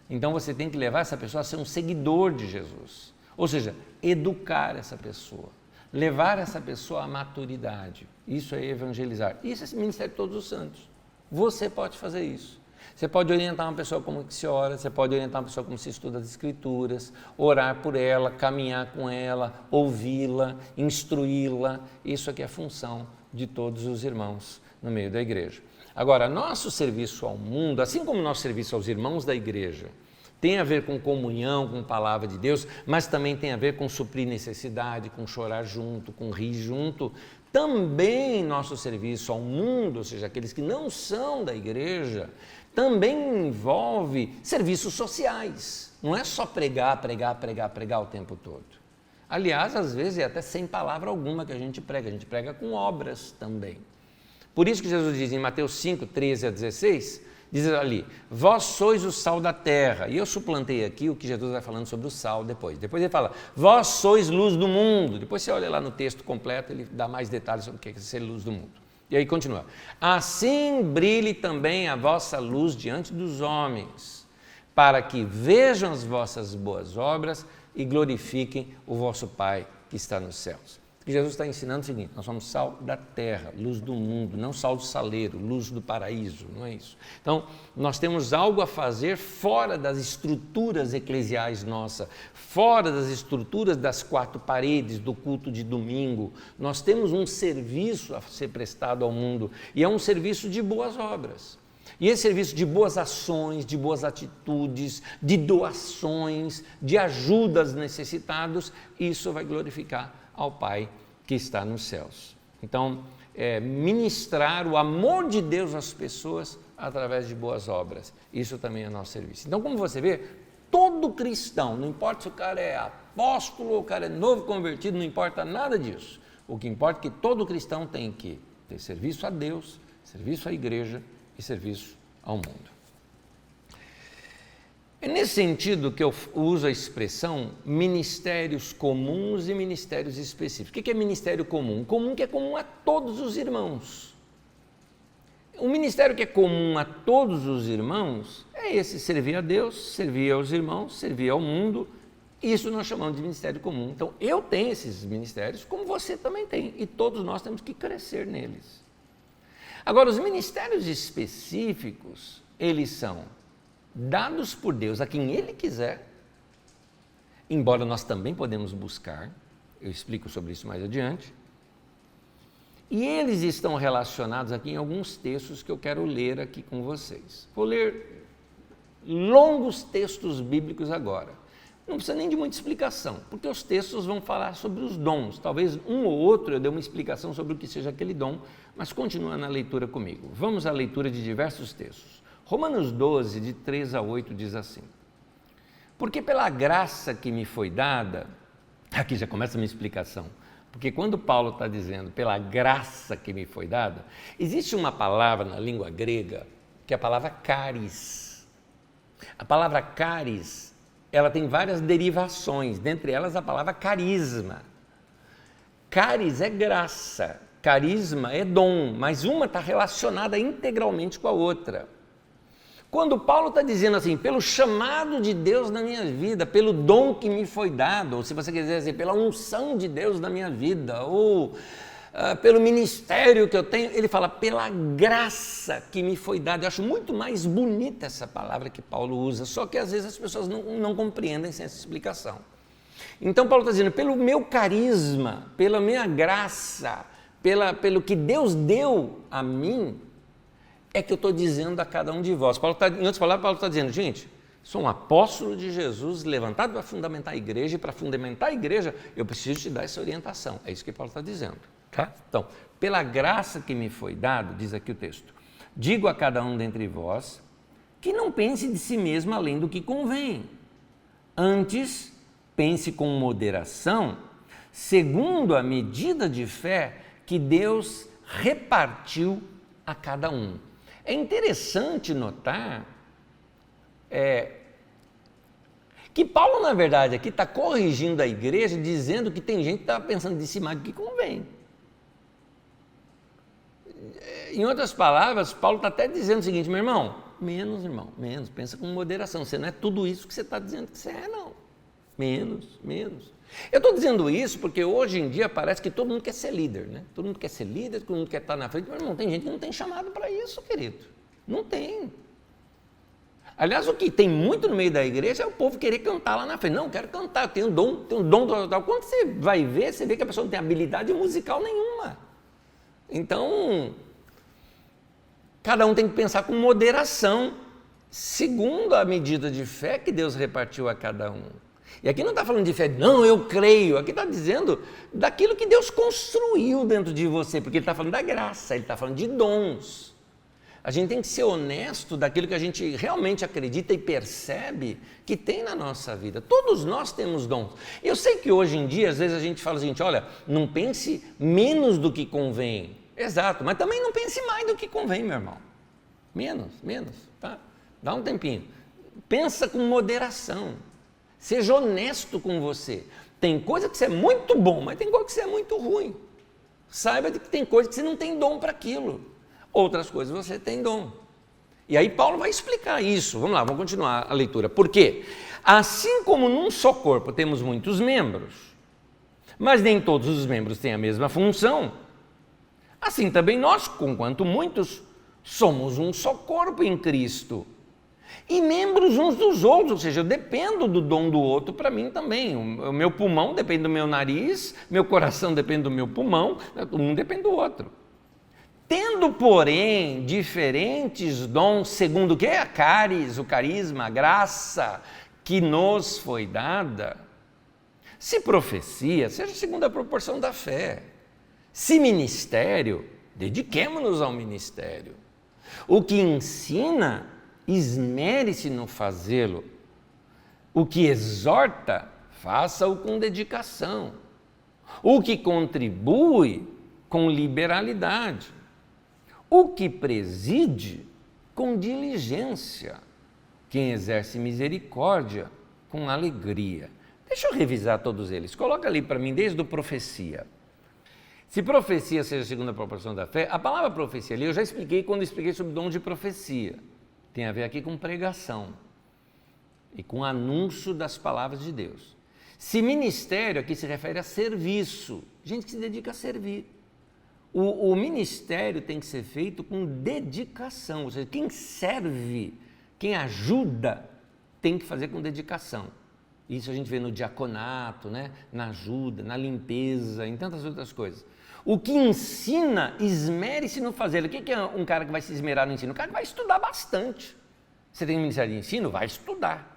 S1: Então você tem que levar essa pessoa a ser um seguidor de Jesus, ou seja, educar essa pessoa, levar essa pessoa à maturidade. Isso é evangelizar, isso é o ministério de todos os santos. Você pode fazer isso. Você pode orientar uma pessoa como que se ora, você pode orientar uma pessoa como se estuda as Escrituras, orar por ela, caminhar com ela, ouvi-la, instruí-la. Isso aqui é a função de todos os irmãos no meio da igreja. Agora, nosso serviço ao mundo, assim como nosso serviço aos irmãos da igreja, tem a ver com comunhão, com palavra de Deus, mas também tem a ver com suprir necessidade, com chorar junto, com rir junto. Também nosso serviço ao mundo, ou seja, aqueles que não são da igreja, também envolve serviços sociais. Não é só pregar o tempo todo. Aliás, às vezes é até sem palavra alguma que a gente prega com obras também. Por isso que Jesus diz em Mateus 5, 13 a 16, diz ali, vós sois o sal da terra. E eu suplantei aqui o que Jesus vai falando sobre o sal depois. Depois ele fala, vós sois luz do mundo. Depois você olha lá no texto completo, ele dá mais detalhes sobre o que é ser luz do mundo. E aí continua, assim brilhe também a vossa luz diante dos homens, para que vejam as vossas boas obras e glorifiquem o vosso Pai que está nos céus. E Jesus está ensinando o seguinte, nós somos sal da terra, luz do mundo, não sal do saleiro, luz do paraíso, não é isso? Então, nós temos algo a fazer fora das estruturas eclesiais nossas, fora das estruturas das quatro paredes do culto de domingo. Nós temos um serviço a ser prestado ao mundo e é um serviço de boas obras. E esse serviço de boas ações, de boas atitudes, de doações, de ajuda aos necessitados, isso vai glorificar ao Pai que está nos céus. Então, ministrar o amor de Deus às pessoas através de boas obras. Isso também é nosso serviço. Então, como você vê, todo cristão, não importa se o cara é apóstolo ou o cara é novo convertido, não importa nada disso. O que importa é que todo cristão tem que ter serviço a Deus, serviço à igreja e serviço ao mundo. É nesse sentido que eu uso a expressão ministérios comuns e ministérios específicos. O que é ministério comum? Comum que é comum a todos os irmãos. O ministério que é comum a todos os irmãos é esse, servir a Deus, servir aos irmãos, servir ao mundo. Isso nós chamamos de ministério comum. Então, eu tenho esses ministérios, como você também tem, e todos nós temos que crescer neles. Agora, os ministérios específicos, eles são dados por Deus a quem Ele quiser, embora nós também podemos buscar, eu explico sobre isso mais adiante, e eles estão relacionados aqui em alguns textos que eu quero ler aqui com vocês. Vou ler longos textos bíblicos agora, não precisa nem de muita explicação, porque os textos vão falar sobre os dons, talvez um ou outro eu dê uma explicação sobre o que seja aquele dom, mas continua na leitura comigo. Vamos à leitura de diversos textos. Romanos 12, de 3 a 8, diz assim, porque pela graça que me foi dada, aqui já começa a minha explicação, Porque quando Paulo está dizendo pela graça que me foi dada, existe uma palavra na língua grega que é a palavra charis. A palavra charis, ela tem várias derivações, dentre elas a palavra carisma. Charis é graça, carisma é dom, mas uma está relacionada integralmente com a outra. Quando Paulo está dizendo assim, pelo chamado de Deus na minha vida, pelo dom que me foi dado, ou se você quiser dizer, pela unção de Deus na minha vida, ou pelo ministério que eu tenho, ele fala, pela graça que me foi dada. Eu acho muito mais bonita essa palavra que Paulo usa, só que às vezes as pessoas não compreendem sem essa explicação. Então Paulo está dizendo, pelo meu carisma, pela minha graça, pelo que Deus deu a mim, é que eu estou dizendo a cada um de vós. Em outras palavras, Paulo está dizendo, gente, sou um apóstolo de Jesus, levantado para fundamentar a igreja, e para fundamentar a igreja, eu preciso te dar essa orientação. É isso que Paulo está dizendo. Tá? Então, pela graça que me foi dado, diz aqui o texto, digo a cada um dentre vós, que não pense de si mesmo além do que convém. Antes, pense com moderação, segundo a medida de fé que Deus repartiu a cada um. É interessante notar que Paulo, na verdade, aqui está corrigindo a igreja, dizendo que tem gente que está pensando de si mais do que convém. Em outras palavras, Paulo está até dizendo o seguinte, meu irmão, menos, pensa com moderação, você não é tudo isso que você está dizendo que você é, não. Menos. Eu estou dizendo isso porque hoje em dia parece que todo mundo quer ser líder, né? Todo mundo quer ser líder, todo mundo quer estar na frente, mas não tem gente que não tem chamado para isso, querido. Não tem. Aliás, o que tem muito no meio da igreja é o povo querer cantar lá na frente. Não, quero cantar, eu tenho dom total. Quando você vai ver, você vê que a pessoa não tem habilidade musical nenhuma. Então, cada um tem que pensar com moderação, segundo a medida de fé que Deus repartiu a cada um. E aqui não está falando de fé, não, eu creio. Aqui está dizendo daquilo que Deus construiu dentro de você, porque ele está falando da graça, ele está falando de dons. A gente tem que ser honesto daquilo que a gente realmente acredita e percebe que tem na nossa vida. Todos nós temos dons. Eu sei que hoje em dia, às vezes a gente fala o seguinte, olha, não pense menos do que convém. Exato, mas também não pense mais do que convém, meu irmão. Menos, tá? Dá um tempinho. Pensa com moderação. Seja honesto com você. Tem coisa que você é muito bom, mas tem coisa que você é muito ruim. Saiba que tem coisa que você não tem dom para aquilo. Outras coisas você tem dom. E aí Paulo vai explicar isso. Vamos lá, vamos continuar a leitura. Por quê? Assim como num só corpo temos muitos membros, mas nem todos os membros têm a mesma função, assim também nós, conquanto muitos, somos um só corpo em Cristo. E membros uns dos outros, ou seja, eu dependo do dom do outro para mim também. O meu pulmão depende do meu nariz, meu coração depende do meu pulmão, um depende do outro. Tendo, porém, diferentes dons, segundo o que? A caris, o carisma, a graça que nos foi dada. Se profecia, seja segundo a proporção da fé. Se ministério, dediquemo-nos ao ministério. O que ensina, esmere-se no fazê-lo. O que exorta, faça-o com dedicação. O que contribui, com liberalidade. O que preside, com diligência. Quem exerce misericórdia, com alegria. Deixa eu revisar todos eles. Coloca ali para mim, desde o profecia. Se profecia seja segundo a proporção da fé, a palavra profecia ali eu já expliquei quando expliquei sobre o dom de profecia. Tem a ver aqui com pregação e com anúncio das palavras de Deus. Se ministério aqui se refere a serviço, gente que se dedica a servir. O ministério tem que ser feito com dedicação, ou seja, quem serve, quem ajuda, tem que fazer com dedicação. Isso a gente vê no diaconato, né? Na ajuda, na limpeza, em tantas outras coisas. O que ensina, esmere-se no fazer. O que é um cara que vai se esmerar no ensino? Um cara que vai estudar bastante. Você tem um ministério de ensino? Vai estudar.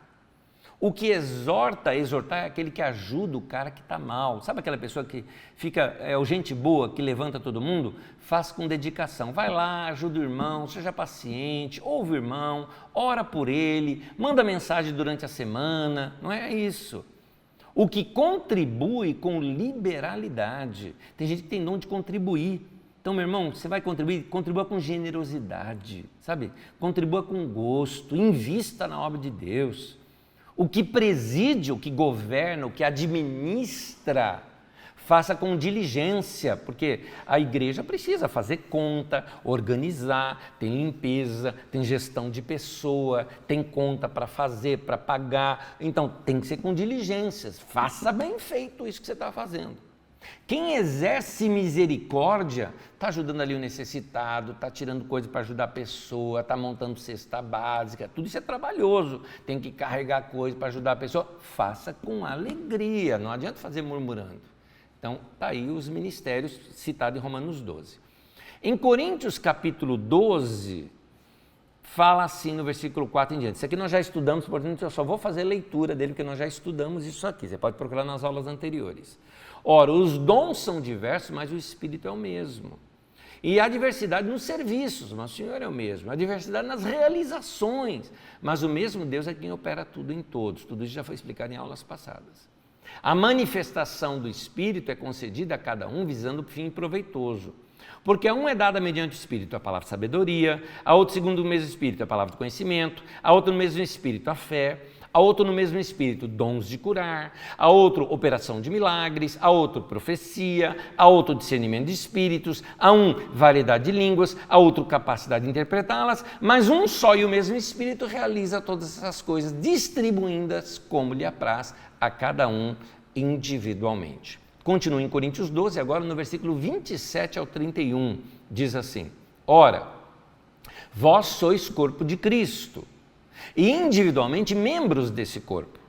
S1: O que exortar é aquele que ajuda o cara que está mal. Sabe aquela pessoa que fica, gente boa, que levanta todo mundo? Faz com dedicação. Vai lá, ajuda o irmão, seja paciente, ouve o irmão, ora por ele, manda mensagem durante a semana. Não é isso. o que contribui com liberalidade. Tem gente que tem dom de contribuir. Então, meu irmão, você vai contribuir, contribua com generosidade, sabe? Contribua com gosto, invista na obra de Deus. O que preside, o que governa, o que administra, faça com diligência, porque a igreja precisa fazer conta, organizar, tem limpeza, tem gestão de pessoa, tem conta para fazer, para pagar. Então, tem que ser com diligências. Faça bem feito isso que você está fazendo. Quem exerce misericórdia está ajudando ali o necessitado, está tirando coisa para ajudar a pessoa, está montando cesta básica, tudo isso é trabalhoso, tem que carregar coisa para ajudar a pessoa. Faça com alegria, não adianta fazer murmurando. Então, está aí os ministérios citados em Romanos 12. Em Coríntios capítulo 12, fala assim no versículo 4 em diante. Isso aqui nós já estudamos, portanto eu só vou fazer leitura dele, porque nós já estudamos isso aqui. Você pode procurar nas aulas anteriores. Ora, os dons são diversos, mas o Espírito é o mesmo. E há diversidade nos serviços, mas o Senhor é o mesmo. Há diversidade nas realizações, mas o mesmo Deus é quem opera tudo em todos. Tudo isso já foi explicado em aulas passadas. A manifestação do Espírito é concedida a cada um visando o fim proveitoso. Porque a um é dada mediante o Espírito a palavra de sabedoria, a outro segundo o mesmo Espírito a palavra de conhecimento, a outro no mesmo Espírito a fé, a outro no mesmo Espírito dons de curar, a outro operação de milagres, a outro profecia, a outro discernimento de espíritos, a um variedade de línguas, a outro capacidade de interpretá-las, mas um só e o mesmo Espírito realiza todas essas coisas, distribuindo-as como lhe apraz a cada um individualmente. Continua em Coríntios 12, agora no versículo 27 ao 31, diz assim: Ora, vós sois corpo de Cristo, e individualmente membros desse corpo.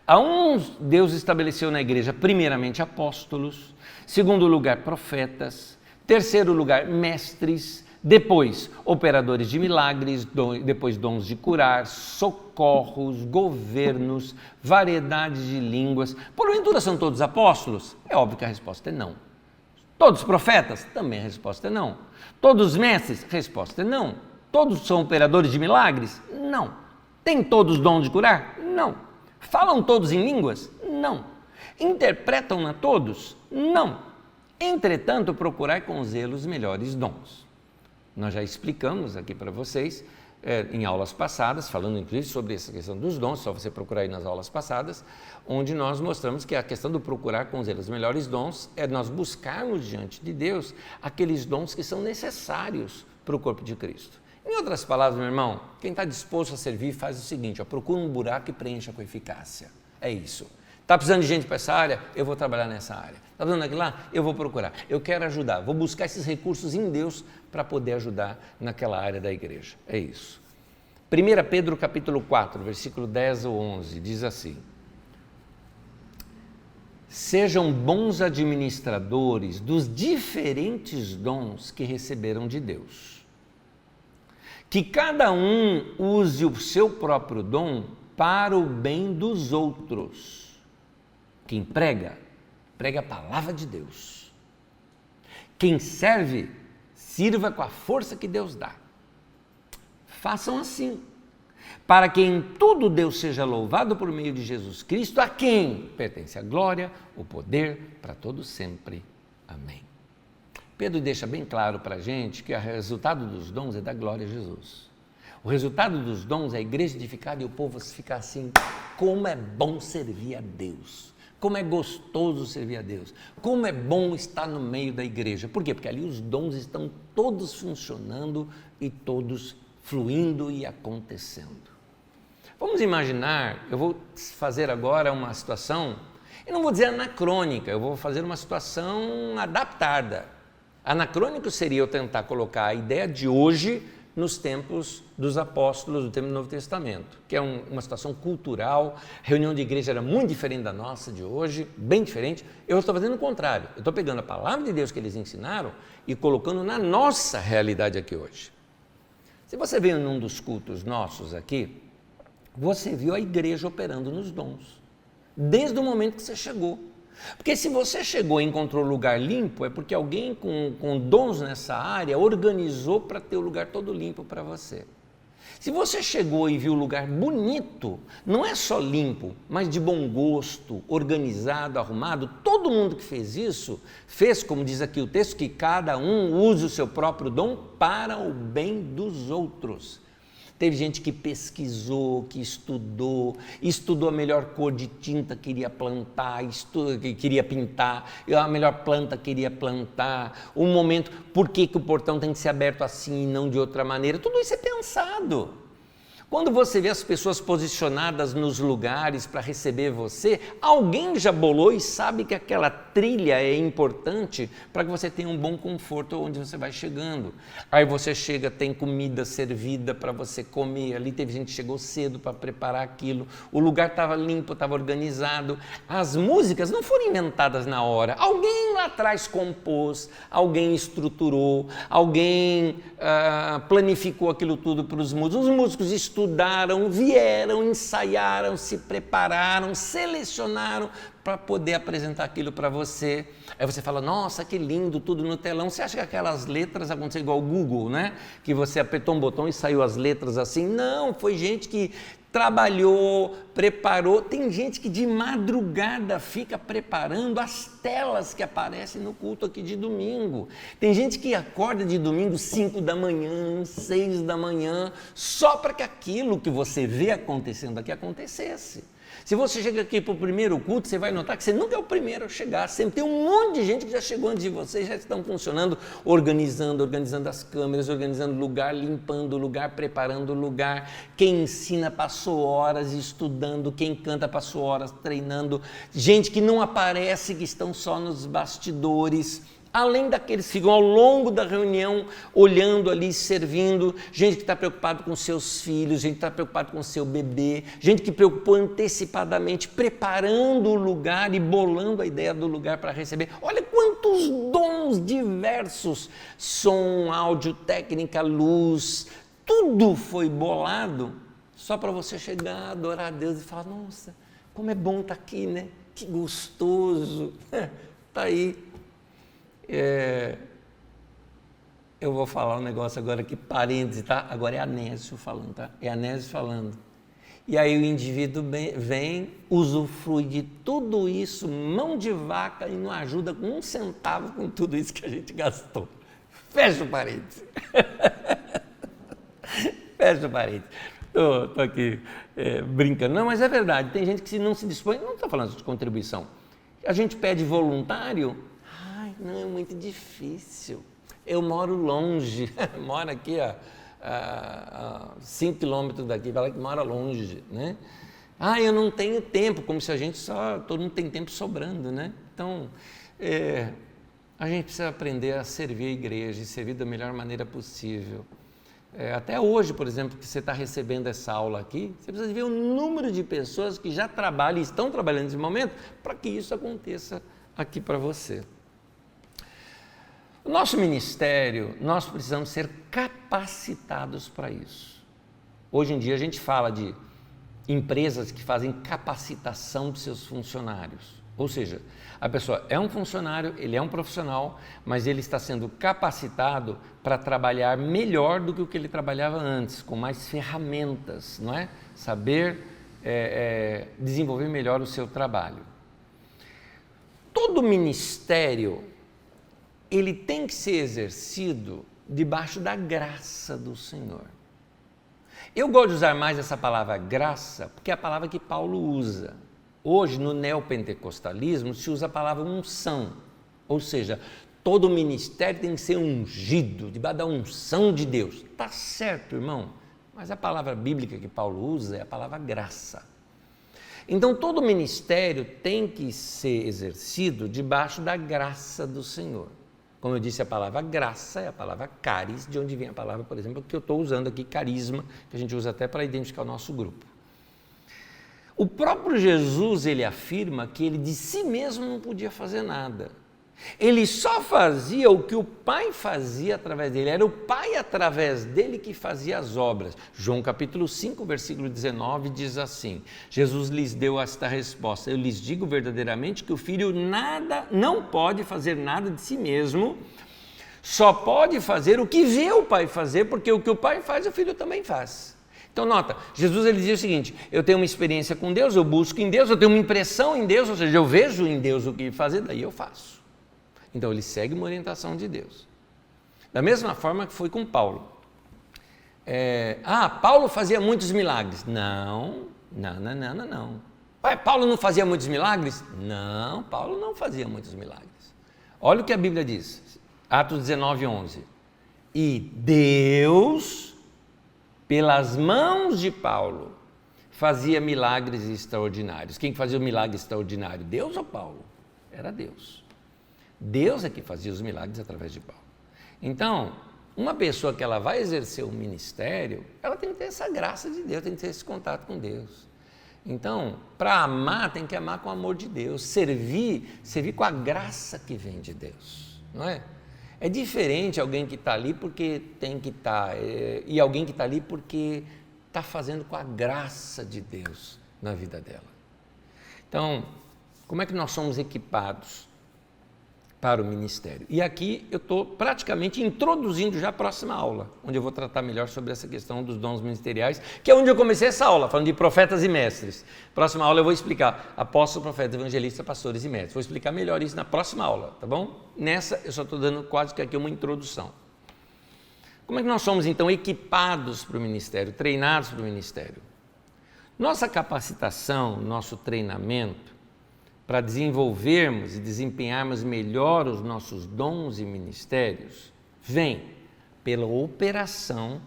S1: A uns Deus estabeleceu na igreja primeiramente apóstolos, segundo lugar profetas, terceiro lugar mestres, depois operadores de milagres, depois dons de curar, socorros, governos, variedades de línguas. Porventura são todos apóstolos? É óbvio que a resposta é não. Todos profetas? Também a resposta é não. Todos mestres? A resposta é não. Todos são operadores de milagres? Não. Tem todos dom de curar? Não. Falam todos em línguas? Não. Interpretam-na todos? Não. Entretanto, procurai com zelo os melhores dons. Nós já explicamos aqui para vocês, em aulas passadas, falando inclusive sobre essa questão dos dons, só você procurar aí nas aulas passadas, onde nós mostramos que a questão do procurar com zelo os melhores dons é nós buscarmos diante de Deus aqueles dons que são necessários para o corpo de Cristo. Em outras palavras, meu irmão, quem está disposto a servir faz o seguinte, procura um buraco e preencha com eficácia. É isso. Está precisando de gente para essa área? Eu vou trabalhar nessa área. Está precisando daquilo lá? Eu vou procurar. Eu quero ajudar. Vou buscar esses recursos em Deus para poder ajudar naquela área da igreja. É isso. 1 Pedro capítulo 4, versículo 10 ou 11, diz assim: Sejam bons administradores dos diferentes dons que receberam de Deus. Que cada um use o seu próprio dom para o bem dos outros. Quem prega, prega a palavra de Deus. Quem serve, sirva com a força que Deus dá. Façam assim, para que em tudo Deus seja louvado por meio de Jesus Cristo, a quem pertence a glória, o poder, para todo sempre. Amém. Pedro deixa bem claro para a gente que o resultado dos dons é da glória a Jesus. O resultado dos dons é a igreja edificada e o povo ficar assim, como é bom servir a Deus. Como é gostoso servir a Deus. Como é bom estar no meio da igreja. Por quê? Porque ali os dons estão todos funcionando e todos fluindo e acontecendo. Vamos imaginar, eu vou fazer agora uma situação, eu não vou dizer anacrônica, eu vou fazer uma situação adaptada. Anacrônico seria eu tentar colocar a ideia de hoje nos tempos dos apóstolos, do tempo do Novo Testamento, que é uma situação cultural, reunião de igreja era muito diferente da nossa de hoje, bem diferente. Eu estou fazendo o contrário, eu estou pegando a palavra de Deus que eles ensinaram e colocando na nossa realidade aqui hoje. Se você veio num dos cultos nossos aqui, você viu a igreja operando nos dons, desde o momento que você chegou. Porque se você chegou e encontrou lugar limpo, é porque alguém com dons nessa área organizou para ter o lugar todo limpo para você. Se você chegou e viu o lugar bonito, não é só limpo, mas de bom gosto, organizado, arrumado, todo mundo que fez isso, fez, como diz aqui o texto, que cada um use o seu próprio dom para o bem dos outros. Teve gente que pesquisou, que estudou a melhor cor de tinta que queria plantar, que queria pintar, a melhor planta que queria plantar, o momento, por que o portão tem que ser aberto assim e não de outra maneira, tudo isso é pensado. Quando você vê as pessoas posicionadas nos lugares para receber você, alguém já bolou e sabe que aquela trilha é importante para que você tenha um bom conforto onde você vai chegando. Aí você chega, tem comida servida para você comer, ali teve gente que chegou cedo para preparar aquilo, o lugar estava limpo, estava organizado, as músicas não foram inventadas na hora, alguém lá atrás compôs, alguém estruturou, alguém planificou aquilo tudo para os músicos estudaram, vieram, ensaiaram, se prepararam, selecionaram para poder apresentar aquilo para você. Aí você fala, nossa, que lindo, tudo no telão. Você acha que aquelas letras aconteceram igual o Google, né? Que você apertou um botão e saiu as letras assim? Não, foi gente que trabalhou, preparou. Tem gente que de madrugada fica preparando as telas que aparecem no culto aqui de domingo. Tem gente que acorda de domingo 5 da manhã, 6 da manhã, só para que aquilo que você vê acontecendo aqui acontecesse. Se você chega aqui para o primeiro culto, você vai notar que você nunca é o primeiro a chegar, sempre tem um monte de gente que já chegou antes de você, já estão funcionando, organizando as câmeras, organizando o lugar, limpando o lugar, preparando o lugar. Quem ensina passou horas estudando, quem canta passou horas treinando, gente que não aparece, que estão só nos bastidores. Além daqueles que ficam ao longo da reunião, olhando ali, servindo, gente que está preocupado com seus filhos, gente que está preocupado com seu bebê, gente que preocupou antecipadamente, preparando o lugar e bolando a ideia do lugar para receber. Olha quantos dons diversos, som, áudio, técnica, luz, tudo foi bolado só para você chegar, adorar a Deus e falar, nossa, como é bom estar aqui, né? Que gostoso, está aí. Eu vou falar um negócio agora aqui, parênteses, tá? Agora é Anésio falando, tá? É Anésio falando. E aí o indivíduo vem, usufrui de tudo isso, mão de vaca, e não ajuda com um centavo com tudo isso que a gente gastou. Fecha o parênteses. Fecha o parênteses. Estou aqui brincando. Não, mas é verdade, tem gente que não se dispõe, não estou falando de contribuição. A gente pede voluntário, não, é muito difícil. Eu moro longe, moro aqui a 5 quilômetros daqui, fala que mora longe, né? Eu não tenho tempo, como se todo mundo tem tempo sobrando, né? Então, a gente precisa aprender a servir a igreja e servir da melhor maneira possível. Até hoje, por exemplo, que você está recebendo essa aula aqui, você precisa ver o número de pessoas que já trabalham e estão trabalhando nesse momento para que isso aconteça aqui para você. O nosso ministério, nós precisamos ser capacitados para isso. Hoje em dia a gente fala de empresas que fazem capacitação de seus funcionários. Ou seja, a pessoa é um funcionário, ele é um profissional, mas ele está sendo capacitado para trabalhar melhor do que o que ele trabalhava antes, com mais ferramentas, não é? Saber desenvolver melhor o seu trabalho. Todo ministério ele tem que ser exercido debaixo da graça do Senhor. Eu gosto de usar mais essa palavra graça, porque é a palavra que Paulo usa. Hoje, no neopentecostalismo, se usa a palavra unção, ou seja, todo ministério tem que ser ungido, debaixo da unção de Deus. Está certo, irmão, mas a palavra bíblica que Paulo usa é a palavra graça. Então, todo ministério tem que ser exercido debaixo da graça do Senhor. Como eu disse, a palavra graça é a palavra caris, de onde vem a palavra, por exemplo, que eu estou usando aqui, carisma, que a gente usa até para identificar o nosso grupo. O próprio Jesus, ele afirma que ele de si mesmo não podia fazer nada. Ele só fazia o que o Pai fazia através dele. Era o Pai através dele que fazia as obras. João capítulo 5, versículo 19 diz assim, Jesus lhes deu esta resposta, eu lhes digo verdadeiramente que o Filho não pode fazer nada de si mesmo, só pode fazer o que vê o Pai fazer, porque o que o Pai faz, o Filho também faz. Então nota, Jesus ele dizia o seguinte, eu tenho uma experiência com Deus, eu busco em Deus, eu tenho uma impressão em Deus, ou seja, eu vejo em Deus o que fazer, daí eu faço. Então ele segue uma orientação de Deus. Da mesma forma que foi com Paulo. Paulo fazia muitos milagres. Não. Paulo não fazia muitos milagres? Não, Paulo não fazia muitos milagres. Olha o que a Bíblia diz, Atos 19, 11. E Deus, pelas mãos de Paulo, fazia milagres extraordinários. Quem fazia o milagre extraordinário? Deus ou Paulo? Era Deus. Deus é que fazia os milagres através de Paulo. Então, uma pessoa que ela vai exercer o ministério, ela tem que ter essa graça de Deus, tem que ter esse contato com Deus. Então, para amar, tem que amar com o amor de Deus, servir com a graça que vem de Deus, não é? É diferente alguém que está ali porque tem que estar, e alguém que está ali porque está fazendo com a graça de Deus na vida dela. Então, como é que nós somos equipados para o ministério? E aqui eu estou praticamente introduzindo já a próxima aula, onde eu vou tratar melhor sobre essa questão dos dons ministeriais, que é onde eu comecei essa aula, falando de profetas e mestres. Próxima aula eu vou explicar apóstolos, profetas, evangelistas, pastores e mestres. Vou explicar melhor isso na próxima aula, tá bom? Nessa eu só estou dando quase que aqui uma introdução. Como é que nós somos então equipados para o ministério, treinados para o ministério? Nossa capacitação, nosso treinamento, para desenvolvermos e desempenharmos melhor os nossos dons e ministérios, vem pela operação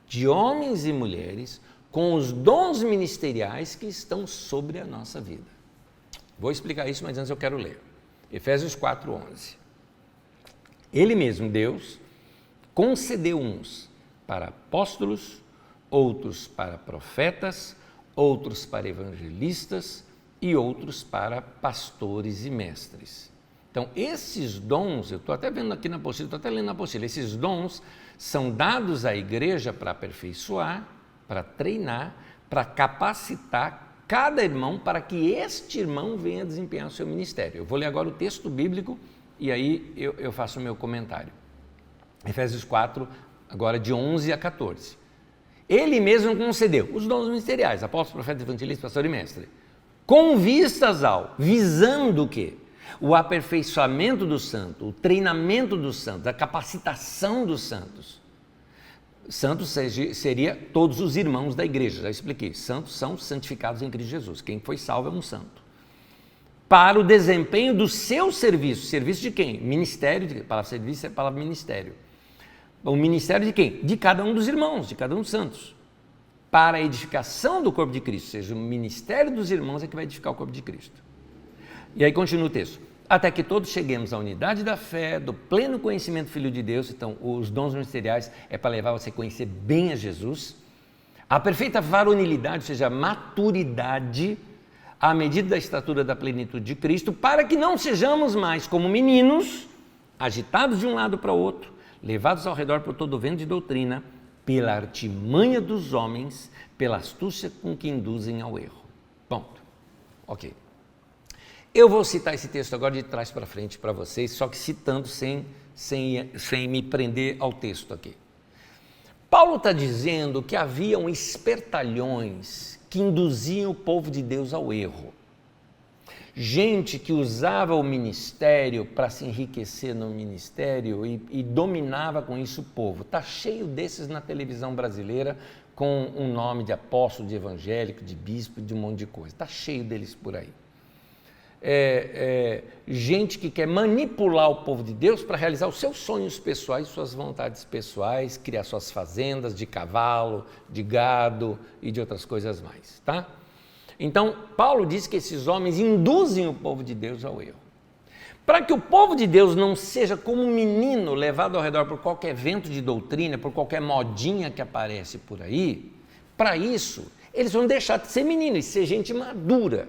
S1: de homens e mulheres com os dons ministeriais que estão sobre a nossa vida. Vou explicar isso, mas antes eu quero ler. Efésios 4:11. Ele mesmo, Deus, concedeu uns para apóstolos, outros para profetas, outros para evangelistas, e outros para pastores e mestres. Então, esses dons, eu estou até vendo aqui na apostila, estou até lendo na apostila, esses dons são dados à igreja para aperfeiçoar, para treinar, para capacitar cada irmão para que este irmão venha desempenhar o seu ministério. Eu vou ler agora o texto bíblico e aí eu faço o meu comentário. Efésios 4, agora de 11 a 14. Ele mesmo concedeu os dons ministeriais, apóstolo, profeta, evangelista, pastor e mestre, com vistas visando o quê? O aperfeiçoamento dos santos, o treinamento dos santos, a capacitação dos santos. Santos seria todos os irmãos da igreja, já expliquei. Santos são santificados em Cristo Jesus. Quem foi salvo é um santo. Para o desempenho do seu serviço. Serviço de quem? Ministério, a palavra serviço é a palavra ministério. O ministério de quem? De cada um dos irmãos, de cada um dos santos. Para a edificação do corpo de Cristo, ou seja, o ministério dos irmãos é que vai edificar o corpo de Cristo. E aí continua o texto. Até que todos cheguemos à unidade da fé, do pleno conhecimento do Filho de Deus. Então, os dons ministeriais é para levar você a conhecer bem a Jesus. A perfeita varonilidade, ou seja, a maturidade, à medida da estatura da plenitude de Cristo, para que não sejamos mais como meninos, agitados de um lado para o outro, levados ao redor por todo o vento de doutrina, pela artimanha dos homens, pela astúcia com que induzem ao erro. Ponto. Ok. Eu vou citar esse texto agora de trás para frente para vocês, só que citando sem me prender ao texto aqui. Paulo está dizendo que haviam espertalhões que induziam o povo de Deus ao erro. Gente que usava o ministério para se enriquecer no ministério e dominava com isso o povo. Está cheio desses na televisão brasileira com um nome de apóstolo, de evangélico, de bispo, de um monte de coisa. Está cheio deles por aí. Gente que quer manipular o povo de Deus para realizar os seus sonhos pessoais, suas vontades pessoais, criar suas fazendas de cavalo, de gado e de outras coisas mais, tá? Então, Paulo diz que esses homens induzem o povo de Deus ao erro. Para que o povo de Deus não seja como um menino levado ao redor por qualquer vento de doutrina, por qualquer modinha que aparece por aí, para isso, eles vão deixar de ser meninos e ser gente madura.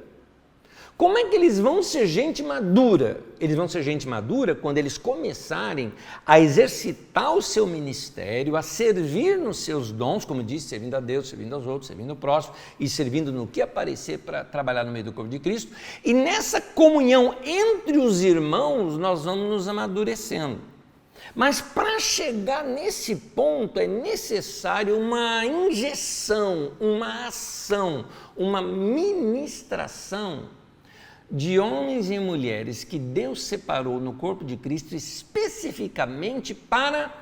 S1: Como é que eles vão ser gente madura? Eles vão ser gente madura quando eles começarem a exercitar o seu ministério, a servir nos seus dons, como eu disse, servindo a Deus, servindo aos outros, servindo ao próximo e servindo no que aparecer para trabalhar no meio do corpo de Cristo. E nessa comunhão entre os irmãos, nós vamos nos amadurecendo. Mas para chegar nesse ponto é necessário uma injeção, uma ação, uma ministração de homens e mulheres que Deus separou no corpo de Cristo especificamente para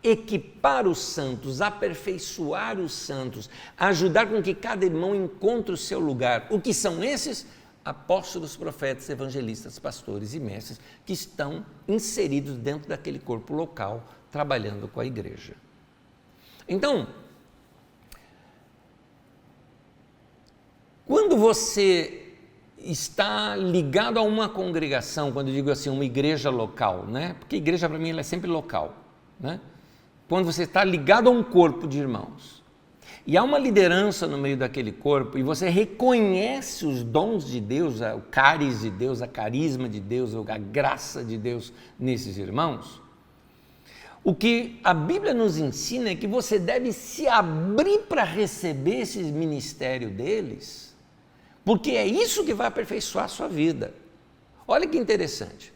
S1: equipar os santos, aperfeiçoar os santos, ajudar com que cada irmão encontre o seu lugar. O que são esses? Apóstolos, profetas, evangelistas, pastores e mestres que estão inseridos dentro daquele corpo local, trabalhando com a igreja. Então, quando você está ligado a uma congregação, quando eu digo assim, uma igreja local, né? Porque igreja para mim ela é sempre local, né? Quando você está ligado a um corpo de irmãos, e há uma liderança no meio daquele corpo, e você reconhece os dons de Deus, o cáris de Deus, a carisma de Deus, a graça de Deus nesses irmãos, o que a Bíblia nos ensina é que você deve se abrir para receber esse ministério deles, porque é isso que vai aperfeiçoar a sua vida. Olha que interessante.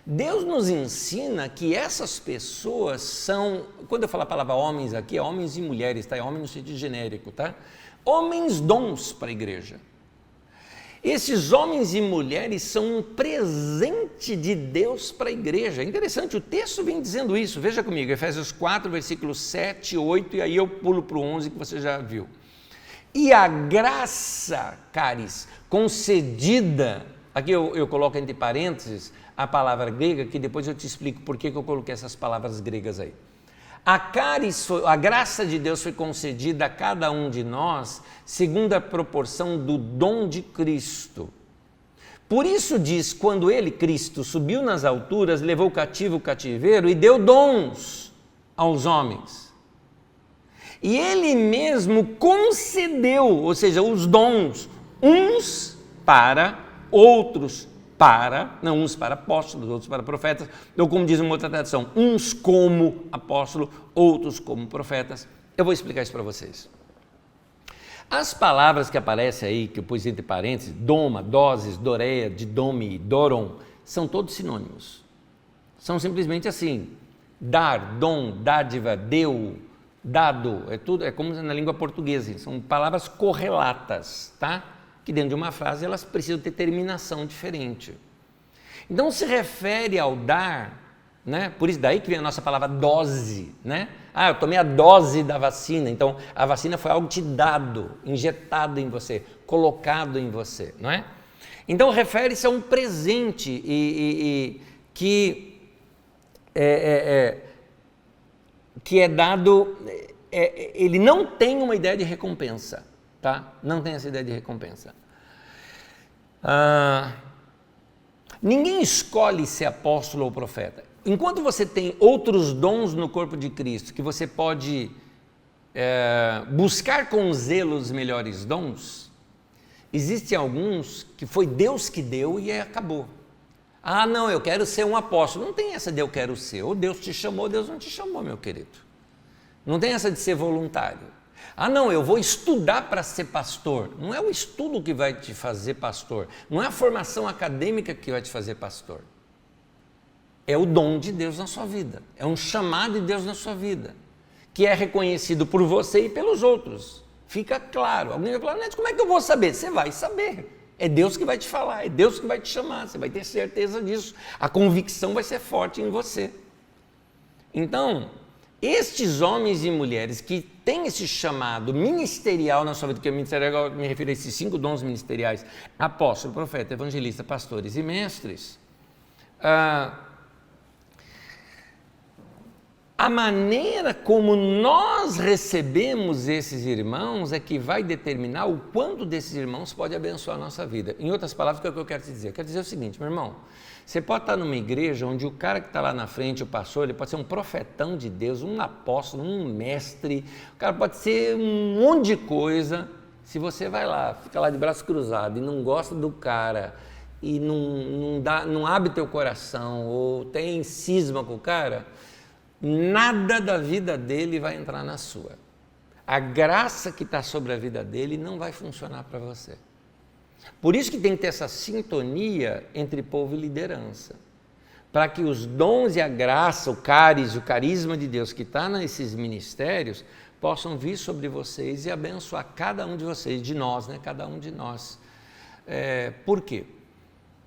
S1: Deus nos ensina que essas pessoas são, quando eu falo a palavra homens aqui, é homens e mulheres, tá? É homem no sentido genérico, tá? Homens dons para a igreja. Esses homens e mulheres são um presente de Deus para a igreja. É interessante, o texto vem dizendo isso. Veja comigo, Efésios 4, versículos 7, 8, e aí eu pulo para o 11 que você já viu. E a graça, caris, concedida, aqui eu coloco entre parênteses a palavra grega, que depois eu te explico por que eu coloquei essas palavras gregas aí. A graça de Deus foi concedida a cada um de nós segundo a proporção do dom de Cristo. Por isso diz, quando ele, Cristo, subiu nas alturas, levou cativo o cativeiro e deu dons aos homens. E ele mesmo concedeu, ou seja, os dons, uns para, outros para, não, uns para apóstolos, outros para profetas, ou como diz uma outra tradução, uns como apóstolo, outros como profetas. Eu vou explicar isso para vocês. As palavras que aparecem aí, que eu pus entre parênteses, doma, doses, doreia, didome, doron, são todos sinônimos. São simplesmente assim, dar, dom, dádiva, deu, dado, é tudo, é como na língua portuguesa, são palavras correlatas, tá? Que dentro de uma frase elas precisam ter terminação diferente. Então se refere ao dar, né? Por isso daí que vem a nossa palavra dose, né? Ah, eu tomei a dose da vacina, então a vacina foi algo te dado, injetado em você, colocado em você, não é? Então refere-se a um presente que é dado, ele não tem uma ideia de recompensa. Tá? Não tem essa ideia de recompensa. Ninguém escolhe ser apóstolo ou profeta. Enquanto você tem outros dons no corpo de Cristo, que você pode buscar com zelo os melhores dons, existem alguns que foi Deus que deu e acabou. Ah, não, eu quero ser um apóstolo. Não tem essa de eu quero ser. Ou Deus te chamou, ou Deus não te chamou, meu querido. Não tem essa de ser voluntário. Ah, não, eu vou estudar para ser pastor. Não é o estudo que vai te fazer pastor. Não é a formação acadêmica que vai te fazer pastor. É o dom de Deus na sua vida. É um chamado de Deus na sua vida, que é reconhecido por você e pelos outros. Fica claro. Alguém vai falar, Neto, como é que eu vou saber? Você vai saber. É Deus que vai te falar, é Deus que vai te chamar. Você vai ter certeza disso. A convicção vai ser forte em você. Então, estes homens e mulheres que têm esse chamado ministerial na sua vida, que é ministerial, eu me refiro a esses 5 dons ministeriais, apóstolo, profeta, evangelista, pastores e mestres, a maneira como nós recebemos esses irmãos é que vai determinar o quanto desses irmãos pode abençoar a nossa vida. Em outras palavras, o que eu quero te dizer? Eu quero dizer o seguinte, meu irmão, você pode estar numa igreja onde o cara que está lá na frente, o pastor, ele pode ser um profetão de Deus, um apóstolo, um mestre, o cara pode ser um monte de coisa. Se você vai lá, fica lá de braço cruzado e não gosta do cara e não abre teu coração ou tem cisma com o cara, nada da vida dele vai entrar na sua. A graça que está sobre a vida dele não vai funcionar para você. Por isso que tem que ter essa sintonia entre povo e liderança. para que os dons e a graça, o cáris, o carisma de Deus que está nesses ministérios, possam vir sobre vocês e abençoar cada um de vocês, de nós, né? Cada um de nós. Por quê?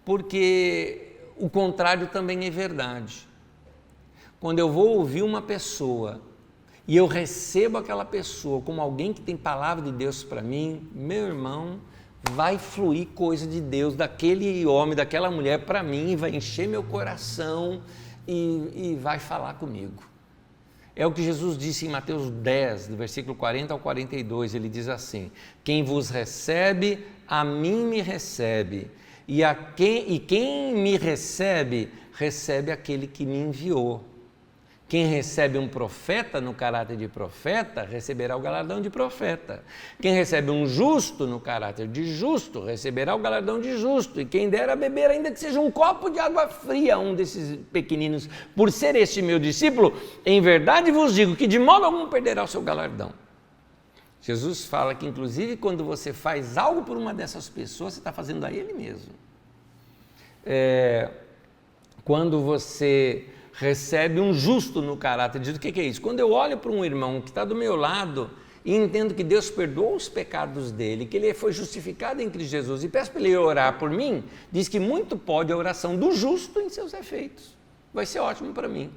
S1: Porque o contrário também é verdade. Quando eu vou ouvir uma pessoa e eu recebo aquela pessoa como alguém que tem palavra de Deus para mim, meu irmão, vai fluir coisa de Deus daquele homem, daquela mulher para mim, vai encher meu coração e vai falar comigo. É o que Jesus disse em Mateus 10, do versículo 40 ao 42, ele diz assim: quem vos recebe, a mim me recebe, e quem me recebe, recebe aquele que me enviou. Quem recebe um profeta no caráter de profeta, receberá o galardão de profeta. Quem recebe um justo no caráter de justo, receberá o galardão de justo. E quem der a beber, ainda que seja um copo de água fria, a um desses pequeninos, por ser este meu discípulo, em verdade vos digo que de modo algum perderá o seu galardão. Jesus fala que, inclusive, quando você faz algo por uma dessas pessoas, você está fazendo a Ele mesmo. Quando você recebe um justo no caráter, diz o que é isso? Quando eu olho para um irmão que está do meu lado e entendo que Deus perdoou os pecados dele, que ele foi justificado em Cristo Jesus e peço para ele orar por mim, diz que muito pode a oração do justo em seus efeitos. Vai ser ótimo para mim.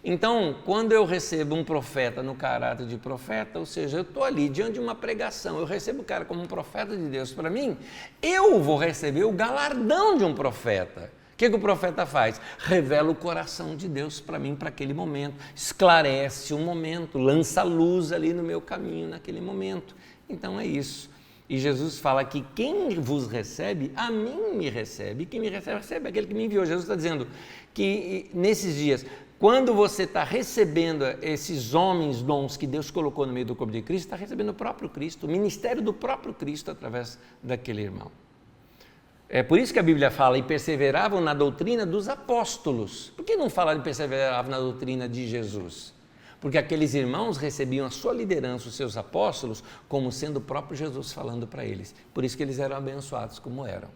S1: Então, quando eu recebo um profeta no caráter de profeta, ou seja, eu estou ali diante de uma pregação, eu recebo o cara como um profeta de Deus para mim, eu vou receber o galardão de um profeta. O que o profeta faz? Revela o coração de Deus para mim, para aquele momento, esclarece um momento, lança luz ali no meu caminho naquele momento. Então é isso. E Jesus fala que quem vos recebe, a mim me recebe, e quem me recebe, recebe aquele que me enviou. Jesus está dizendo que nesses dias, quando você está recebendo esses homens, dons que Deus colocou no meio do corpo de Cristo, está recebendo o próprio Cristo, o ministério do próprio Cristo através daquele irmão. É por isso que a Bíblia fala, e perseveravam na doutrina dos apóstolos. Por que não fala de perseveravam na doutrina de Jesus? Porque aqueles irmãos recebiam a sua liderança, os seus apóstolos, como sendo o próprio Jesus falando para eles. Por isso que eles eram abençoados como eram.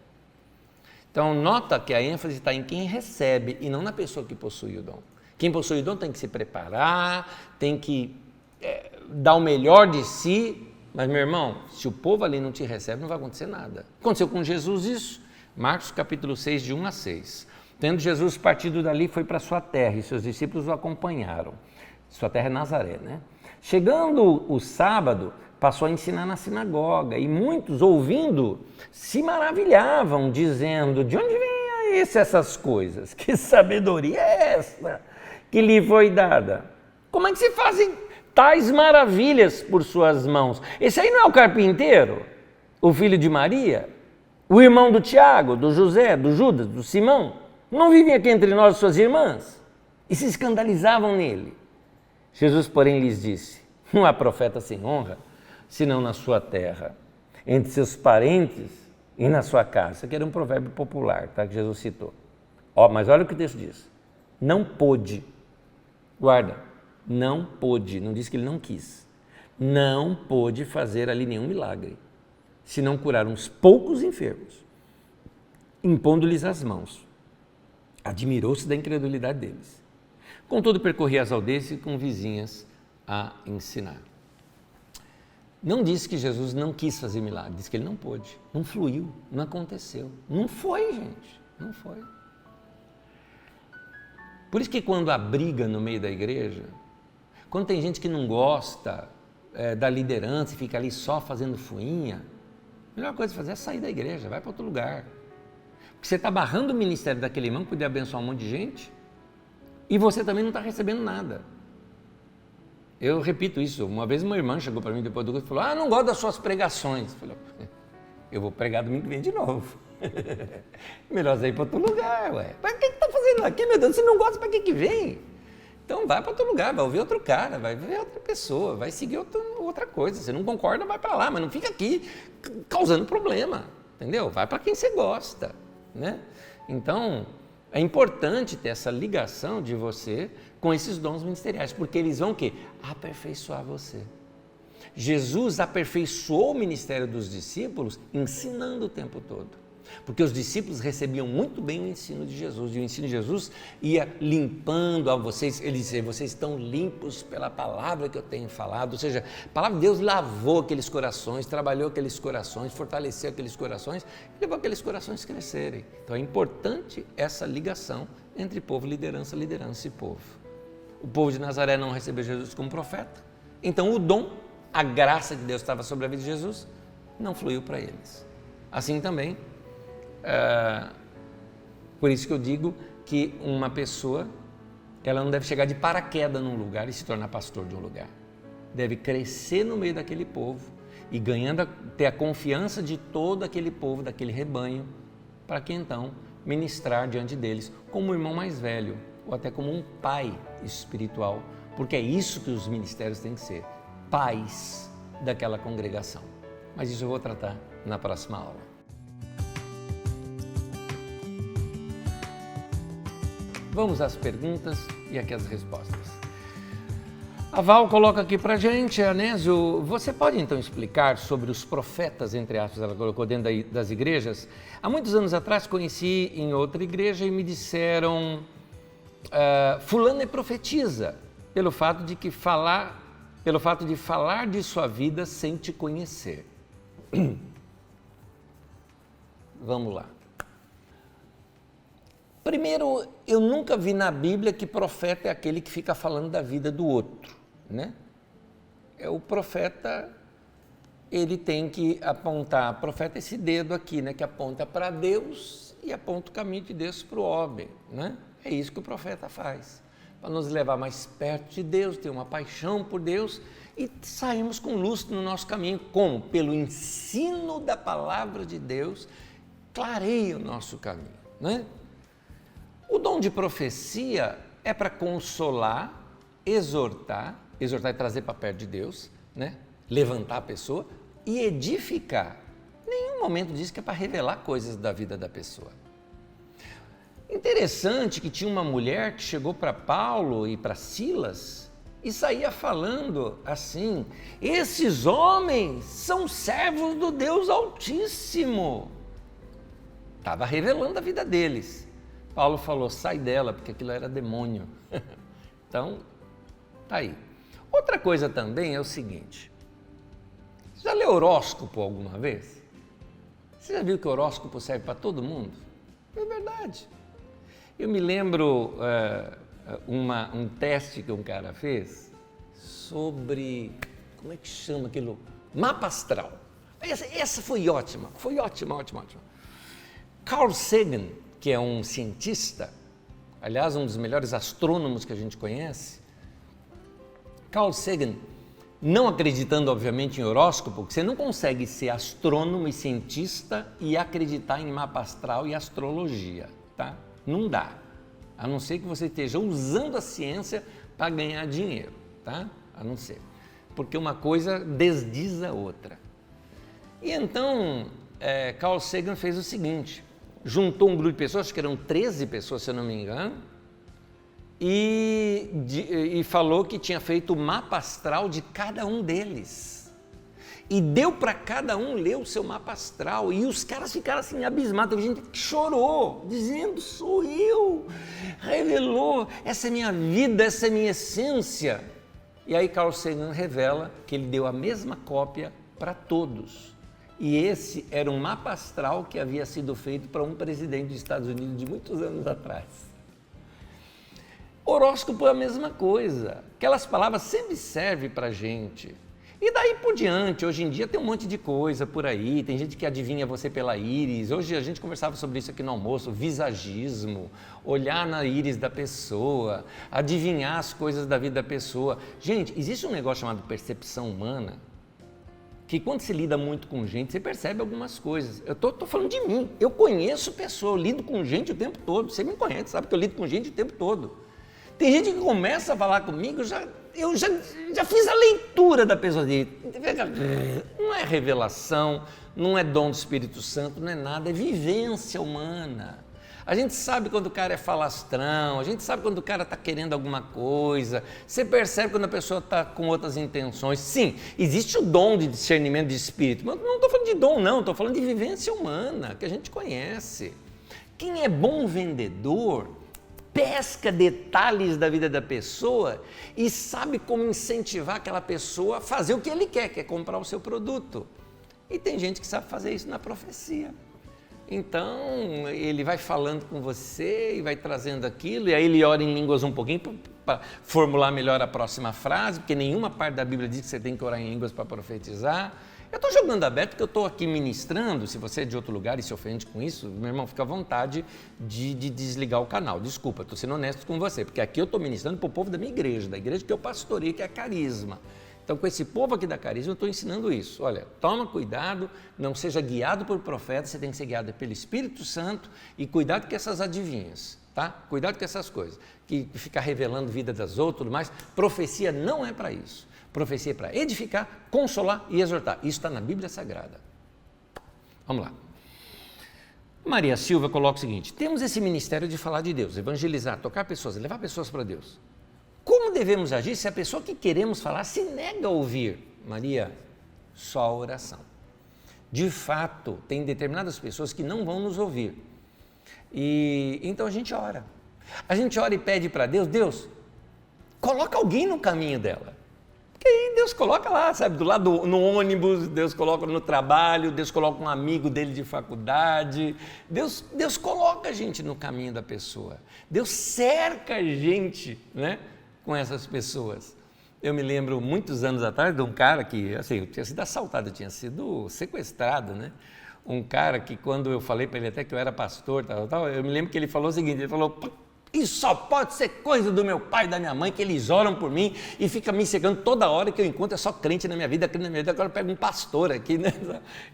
S1: Então, nota que a ênfase está em quem recebe e não na pessoa que possui o dom. Quem possui o dom tem que se preparar, tem que dar o melhor de si. Mas, meu irmão, se o povo ali não te recebe, não vai acontecer nada. Aconteceu com Jesus isso. Marcos capítulo 6, de 1 a 6. Tendo Jesus partido dali, foi para sua terra e seus discípulos o acompanharam. Sua terra é Nazaré, né? Chegando o sábado, passou a ensinar na sinagoga e muitos, ouvindo, se maravilhavam, dizendo: de onde vem essas coisas? Que sabedoria é essa que lhe foi dada? Como é que se fazem tais maravilhas por suas mãos? Esse aí não é o carpinteiro, o filho de Maria, o irmão do Tiago, do José, do Judas, do Simão? Não vivem aqui entre nós suas irmãs? E se escandalizavam nele. Jesus, porém, lhes disse: não há profeta sem honra, senão na sua terra, entre seus parentes e na sua casa. Isso aqui era um provérbio popular, tá, que Jesus citou. Mas olha o que o texto diz. Não pôde, guarda, não pôde, não diz que ele não quis, não pôde fazer ali nenhum milagre, senão curar uns poucos enfermos, impondo-lhes as mãos. Admirou-se da incredulidade deles. Contudo, percorria as aldeias e com vizinhas a ensinar. Não diz que Jesus não quis fazer milagre, diz que ele não pôde, não fluiu, não aconteceu. Não foi, gente, não foi. Por isso que quando há briga no meio da igreja, quando tem gente que não gosta da liderança e fica ali só fazendo fuinha, a melhor coisa a fazer é sair da igreja, vai para outro lugar. Porque você está barrando o ministério daquele irmão que podia abençoar um monte de gente e você também não está recebendo nada. Eu repito isso, uma vez uma irmã chegou para mim depois do culto e falou: não gosto das suas pregações. Eu falei: eu vou pregar domingo que vem de novo. Melhor sair para outro lugar, ué. Para que está fazendo aqui, meu Deus? Se não gosta, para que vem? Então vai para outro lugar, vai ouvir outro cara, vai ver outra pessoa, vai seguir outra coisa. Se não concorda, vai para lá, mas não fica aqui causando problema, entendeu? Vai para quem você gosta, né? Então, é importante ter essa ligação de você com esses dons ministeriais, porque eles vão o quê? Aperfeiçoar você. Jesus aperfeiçoou o ministério dos discípulos ensinando o tempo todo. Porque os discípulos recebiam muito bem o ensino de Jesus, e o ensino de Jesus ia limpando a vocês, ele dizia, vocês estão limpos pela palavra que eu tenho falado, ou seja, a palavra de Deus lavou aqueles corações, trabalhou aqueles corações, fortaleceu aqueles corações, e levou aqueles corações a crescerem. Então é importante essa ligação entre povo, liderança e povo. O povo de Nazaré não recebeu Jesus como profeta, então o dom, a graça de Deus estava sobre a vida de Jesus, não fluiu para eles. Assim também, por isso que eu digo que uma pessoa, ela não deve chegar de paraquedas num lugar e se tornar pastor de um lugar. Deve crescer no meio daquele povo e ter a confiança de todo aquele povo, daquele rebanho, para que então ministrar diante deles como um irmão mais velho ou até como um pai espiritual, porque é isso que os ministérios têm que ser, pais daquela congregação. Mas isso eu vou tratar na próxima aula. Vamos às perguntas e aqui as respostas. A Val coloca aqui pra gente, Anésio, você pode então explicar sobre os profetas, entre aspas, ela colocou dentro das igrejas? Há muitos anos atrás conheci em outra igreja e me disseram, fulano é profetiza, pelo fato de falar de sua vida sem te conhecer. Vamos lá. Primeiro, eu nunca vi na Bíblia que profeta é aquele que fica falando da vida do outro, né? O profeta, ele tem que apontar, profeta é esse dedo aqui, né? Que aponta para Deus e aponta o caminho de Deus para o homem, né? É isso que o profeta faz, para nos levar mais perto de Deus, ter uma paixão por Deus e sairmos com luz no nosso caminho. Como? Pelo ensino da palavra de Deus, clareia o nosso caminho, né? O dom de profecia é para consolar, exortar e trazer para perto de Deus, né? Levantar a pessoa e edificar. Em nenhum momento diz que é para revelar coisas da vida da pessoa. Interessante que tinha uma mulher que chegou para Paulo e para Silas e saía falando assim, esses homens são servos do Deus Altíssimo. Estava revelando a vida deles. Paulo falou, sai dela, porque aquilo era demônio. Então, tá aí. Outra coisa também é o seguinte, você já leu horóscopo alguma vez? Você já viu que horóscopo serve para todo mundo? É verdade. Eu me lembro um teste que um cara fez sobre, como é que chama aquilo? Mapa astral. Essa foi ótima. Carl Sagan, que é um cientista, aliás, um dos melhores astrônomos que a gente conhece, Carl Sagan, não acreditando, obviamente, em horóscopo, porque você não consegue ser astrônomo e cientista e acreditar em mapa astral e astrologia, tá? Não dá, a não ser que você esteja usando a ciência para ganhar dinheiro, tá? A não ser, porque uma coisa desdiz a outra. E então, Carl Sagan fez o seguinte, juntou um grupo de pessoas, acho que eram 13 pessoas, se eu não me engano, e falou que tinha feito o mapa astral de cada um deles. E deu para cada um ler o seu mapa astral. E os caras ficaram assim abismados. Teve gente que chorou, dizendo, sou eu. Revelou, essa é minha vida, essa é minha essência. E aí Carl Sagan revela que ele deu a mesma cópia para todos. E esse era um mapa astral que havia sido feito para um presidente dos Estados Unidos de muitos anos atrás. Horóscopo é a mesma coisa. Aquelas palavras sempre servem para a gente. E daí por diante, hoje em dia tem um monte de coisa por aí, tem gente que adivinha você pela íris. Hoje a gente conversava sobre isso aqui no almoço, visagismo, olhar na íris da pessoa, adivinhar as coisas da vida da pessoa. Gente, existe um negócio chamado percepção humana, que quando se lida muito com gente, você percebe algumas coisas. Eu estou falando de mim, eu conheço pessoas, eu lido com gente o tempo todo, você me conhece, sabe que eu lido com gente o tempo todo. Tem gente que começa a falar comigo, eu já fiz a leitura da pessoa dele. Não é revelação, não é dom do Espírito Santo, não é nada, é vivência humana. A gente sabe quando o cara é falastrão, a gente sabe quando o cara está querendo alguma coisa, você percebe quando a pessoa está com outras intenções. Sim, existe o dom de discernimento de espírito, mas não estou falando de dom não, estou falando de vivência humana, que a gente conhece. Quem é bom vendedor pesca detalhes da vida da pessoa e sabe como incentivar aquela pessoa a fazer o que ele quer, que é comprar o seu produto. E tem gente que sabe fazer isso na profecia. Então, ele vai falando com você e vai trazendo aquilo, e aí ele ora em línguas um pouquinho para formular melhor a próxima frase, porque nenhuma parte da Bíblia diz que você tem que orar em línguas para profetizar. Eu estou jogando aberto porque eu estou aqui ministrando. Se você é de outro lugar e se ofende com isso, meu irmão, fica à vontade de desligar o canal. Desculpa, estou sendo honesto com você, porque aqui eu estou ministrando para o povo da minha igreja, da igreja que eu pastoreio, que é a Carisma. Então, com esse povo aqui da Carisma, eu estou ensinando isso. Olha, toma cuidado, não seja guiado por profeta, você tem que ser guiado pelo Espírito Santo e cuidado com essas adivinhas, tá? Cuidado com essas coisas, que ficar revelando vida das outras, tudo mais. Profecia não é para isso. Profecia é para edificar, consolar e exortar. Isso está na Bíblia Sagrada. Vamos lá. Maria Silva coloca o seguinte: temos esse ministério de falar de Deus, evangelizar, tocar pessoas, levar pessoas para Deus. Como devemos agir se a pessoa que queremos falar se nega a ouvir? Maria, só a oração. De fato, tem determinadas pessoas que não vão nos ouvir. E então a gente ora. A gente ora e pede para Deus, Deus, coloca alguém no caminho dela. Porque aí Deus coloca lá, sabe, do lado no ônibus, Deus coloca no trabalho, Deus coloca um amigo dele de faculdade, Deus coloca a gente no caminho da pessoa. Deus cerca a gente, né, com essas pessoas. Eu me lembro muitos anos atrás de um cara que, assim, eu tinha sido assaltado, eu tinha sido sequestrado, né? Um cara que quando eu falei para ele até que eu era pastor, tal, eu me lembro que ele falou o seguinte, ele falou, isso só pode ser coisa do meu pai e da minha mãe, que eles oram por mim e ficam me cegando toda hora que eu encontro, é só crente na minha vida, agora eu pego um pastor aqui, né?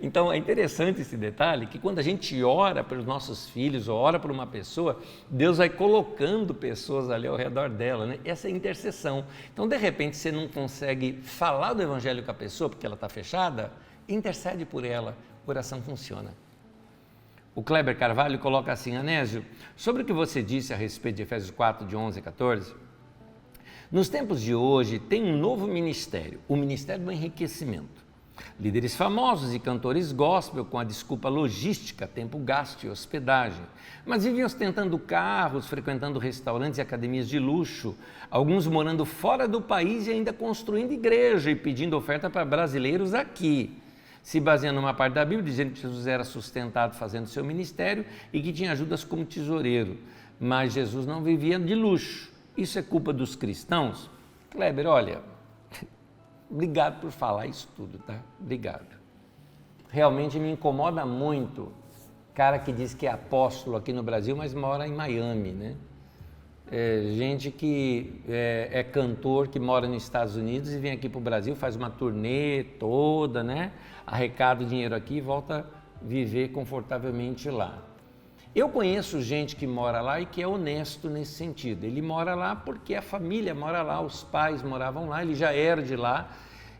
S1: Então é interessante esse detalhe, que quando a gente ora pelos nossos filhos, ou ora por uma pessoa, Deus vai colocando pessoas ali ao redor dela, né? Essa é a intercessão. Então, de repente, você não consegue falar do evangelho com a pessoa, porque ela está fechada, intercede por ela, a oração funciona. O Kleber Carvalho coloca assim, Anésio, sobre o que você disse a respeito de Efésios 4, de 11 a 14, nos tempos de hoje tem um novo ministério, o ministério do enriquecimento. Líderes famosos e cantores gospel com a desculpa logística, tempo gasto e hospedagem, mas vivem ostentando carros, frequentando restaurantes e academias de luxo, alguns morando fora do país e ainda construindo igreja e pedindo oferta para brasileiros aqui. Se baseando numa parte da Bíblia, dizendo que Jesus era sustentado fazendo seu ministério e que tinha ajudas como tesoureiro, mas Jesus não vivia de luxo. Isso é culpa dos cristãos? Kleber, olha, obrigado por falar isso tudo, tá? Obrigado. Realmente me incomoda muito cara que diz que é apóstolo aqui no Brasil, mas mora em Miami, né? Gente que é cantor, que mora nos Estados Unidos e vem aqui para o Brasil, faz uma turnê toda, né? Arrecada o dinheiro aqui e volta a viver confortavelmente lá. Eu conheço gente que mora lá e que é honesto nesse sentido. Ele mora lá porque a família mora lá, os pais moravam lá, ele já era de lá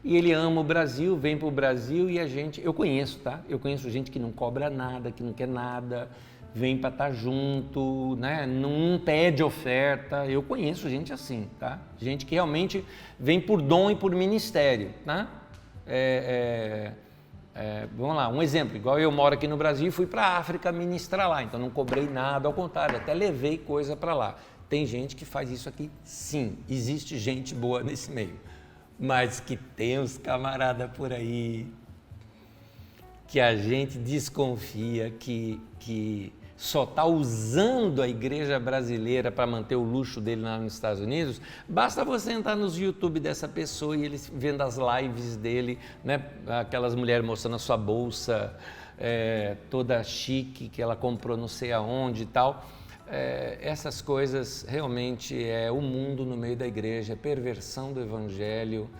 S1: e ele ama o Brasil, vem para o Brasil e a gente... Eu conheço, tá? Eu conheço gente que não cobra nada, que não quer nada, vem para estar junto, né? Não pede oferta. Eu conheço gente assim, tá? Gente que realmente vem por dom e por ministério, tá? Vamos lá, um exemplo, igual eu moro aqui no Brasil e fui para a África ministrar lá, então não cobrei nada, ao contrário, até levei coisa para lá. Tem gente que faz isso aqui, sim, existe gente boa nesse meio, mas que tem uns camaradas por aí que a gente desconfia que só está usando a igreja brasileira para manter o luxo dele lá nos Estados Unidos, basta você entrar nos YouTube dessa pessoa e eles vendo as lives dele, né? Aquelas mulheres mostrando a sua bolsa toda chique que ela comprou não sei aonde e tal. Essas coisas realmente é o mundo no meio da igreja, é perversão do evangelho.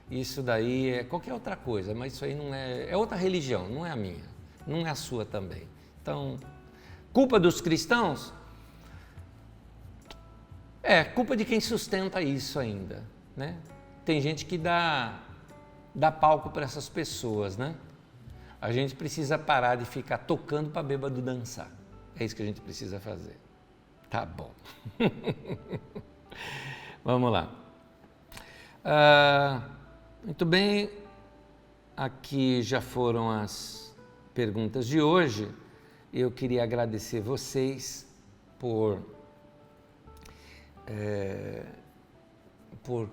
S1: Isso daí é qualquer outra coisa, mas isso aí não é outra religião, não é a minha, não é a sua também. Então, culpa dos cristãos? Culpa de quem sustenta isso ainda, né? Tem gente que dá palco para essas pessoas, né? A gente precisa parar de ficar tocando para bêbado dançar. É isso que a gente precisa fazer. Tá bom. Vamos lá. Muito bem, aqui já foram as perguntas de hoje. Eu queria agradecer vocês por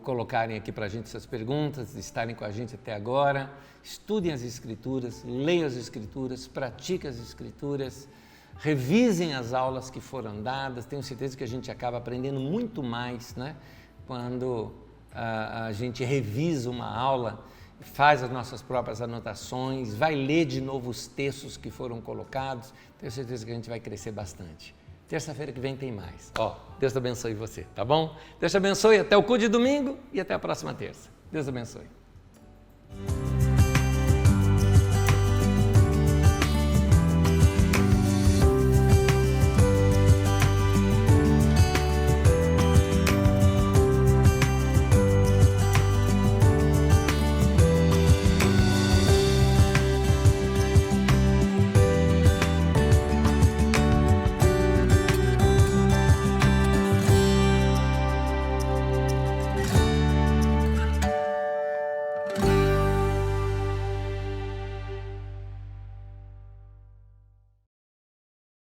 S1: colocarem aqui para a gente essas perguntas, estarem com a gente até agora. Estudem as Escrituras, leiam as Escrituras, pratiquem as Escrituras, revisem as aulas que foram dadas. Tenho certeza que a gente acaba aprendendo muito mais, né? Quando a gente revisa uma aula, faz as nossas próprias anotações, vai ler de novo os textos que foram colocados. Tenho certeza que a gente vai crescer bastante. Terça-feira que vem tem mais. Deus abençoe você, tá bom? Deus te abençoe, até o culto de domingo e até a próxima terça. Deus abençoe.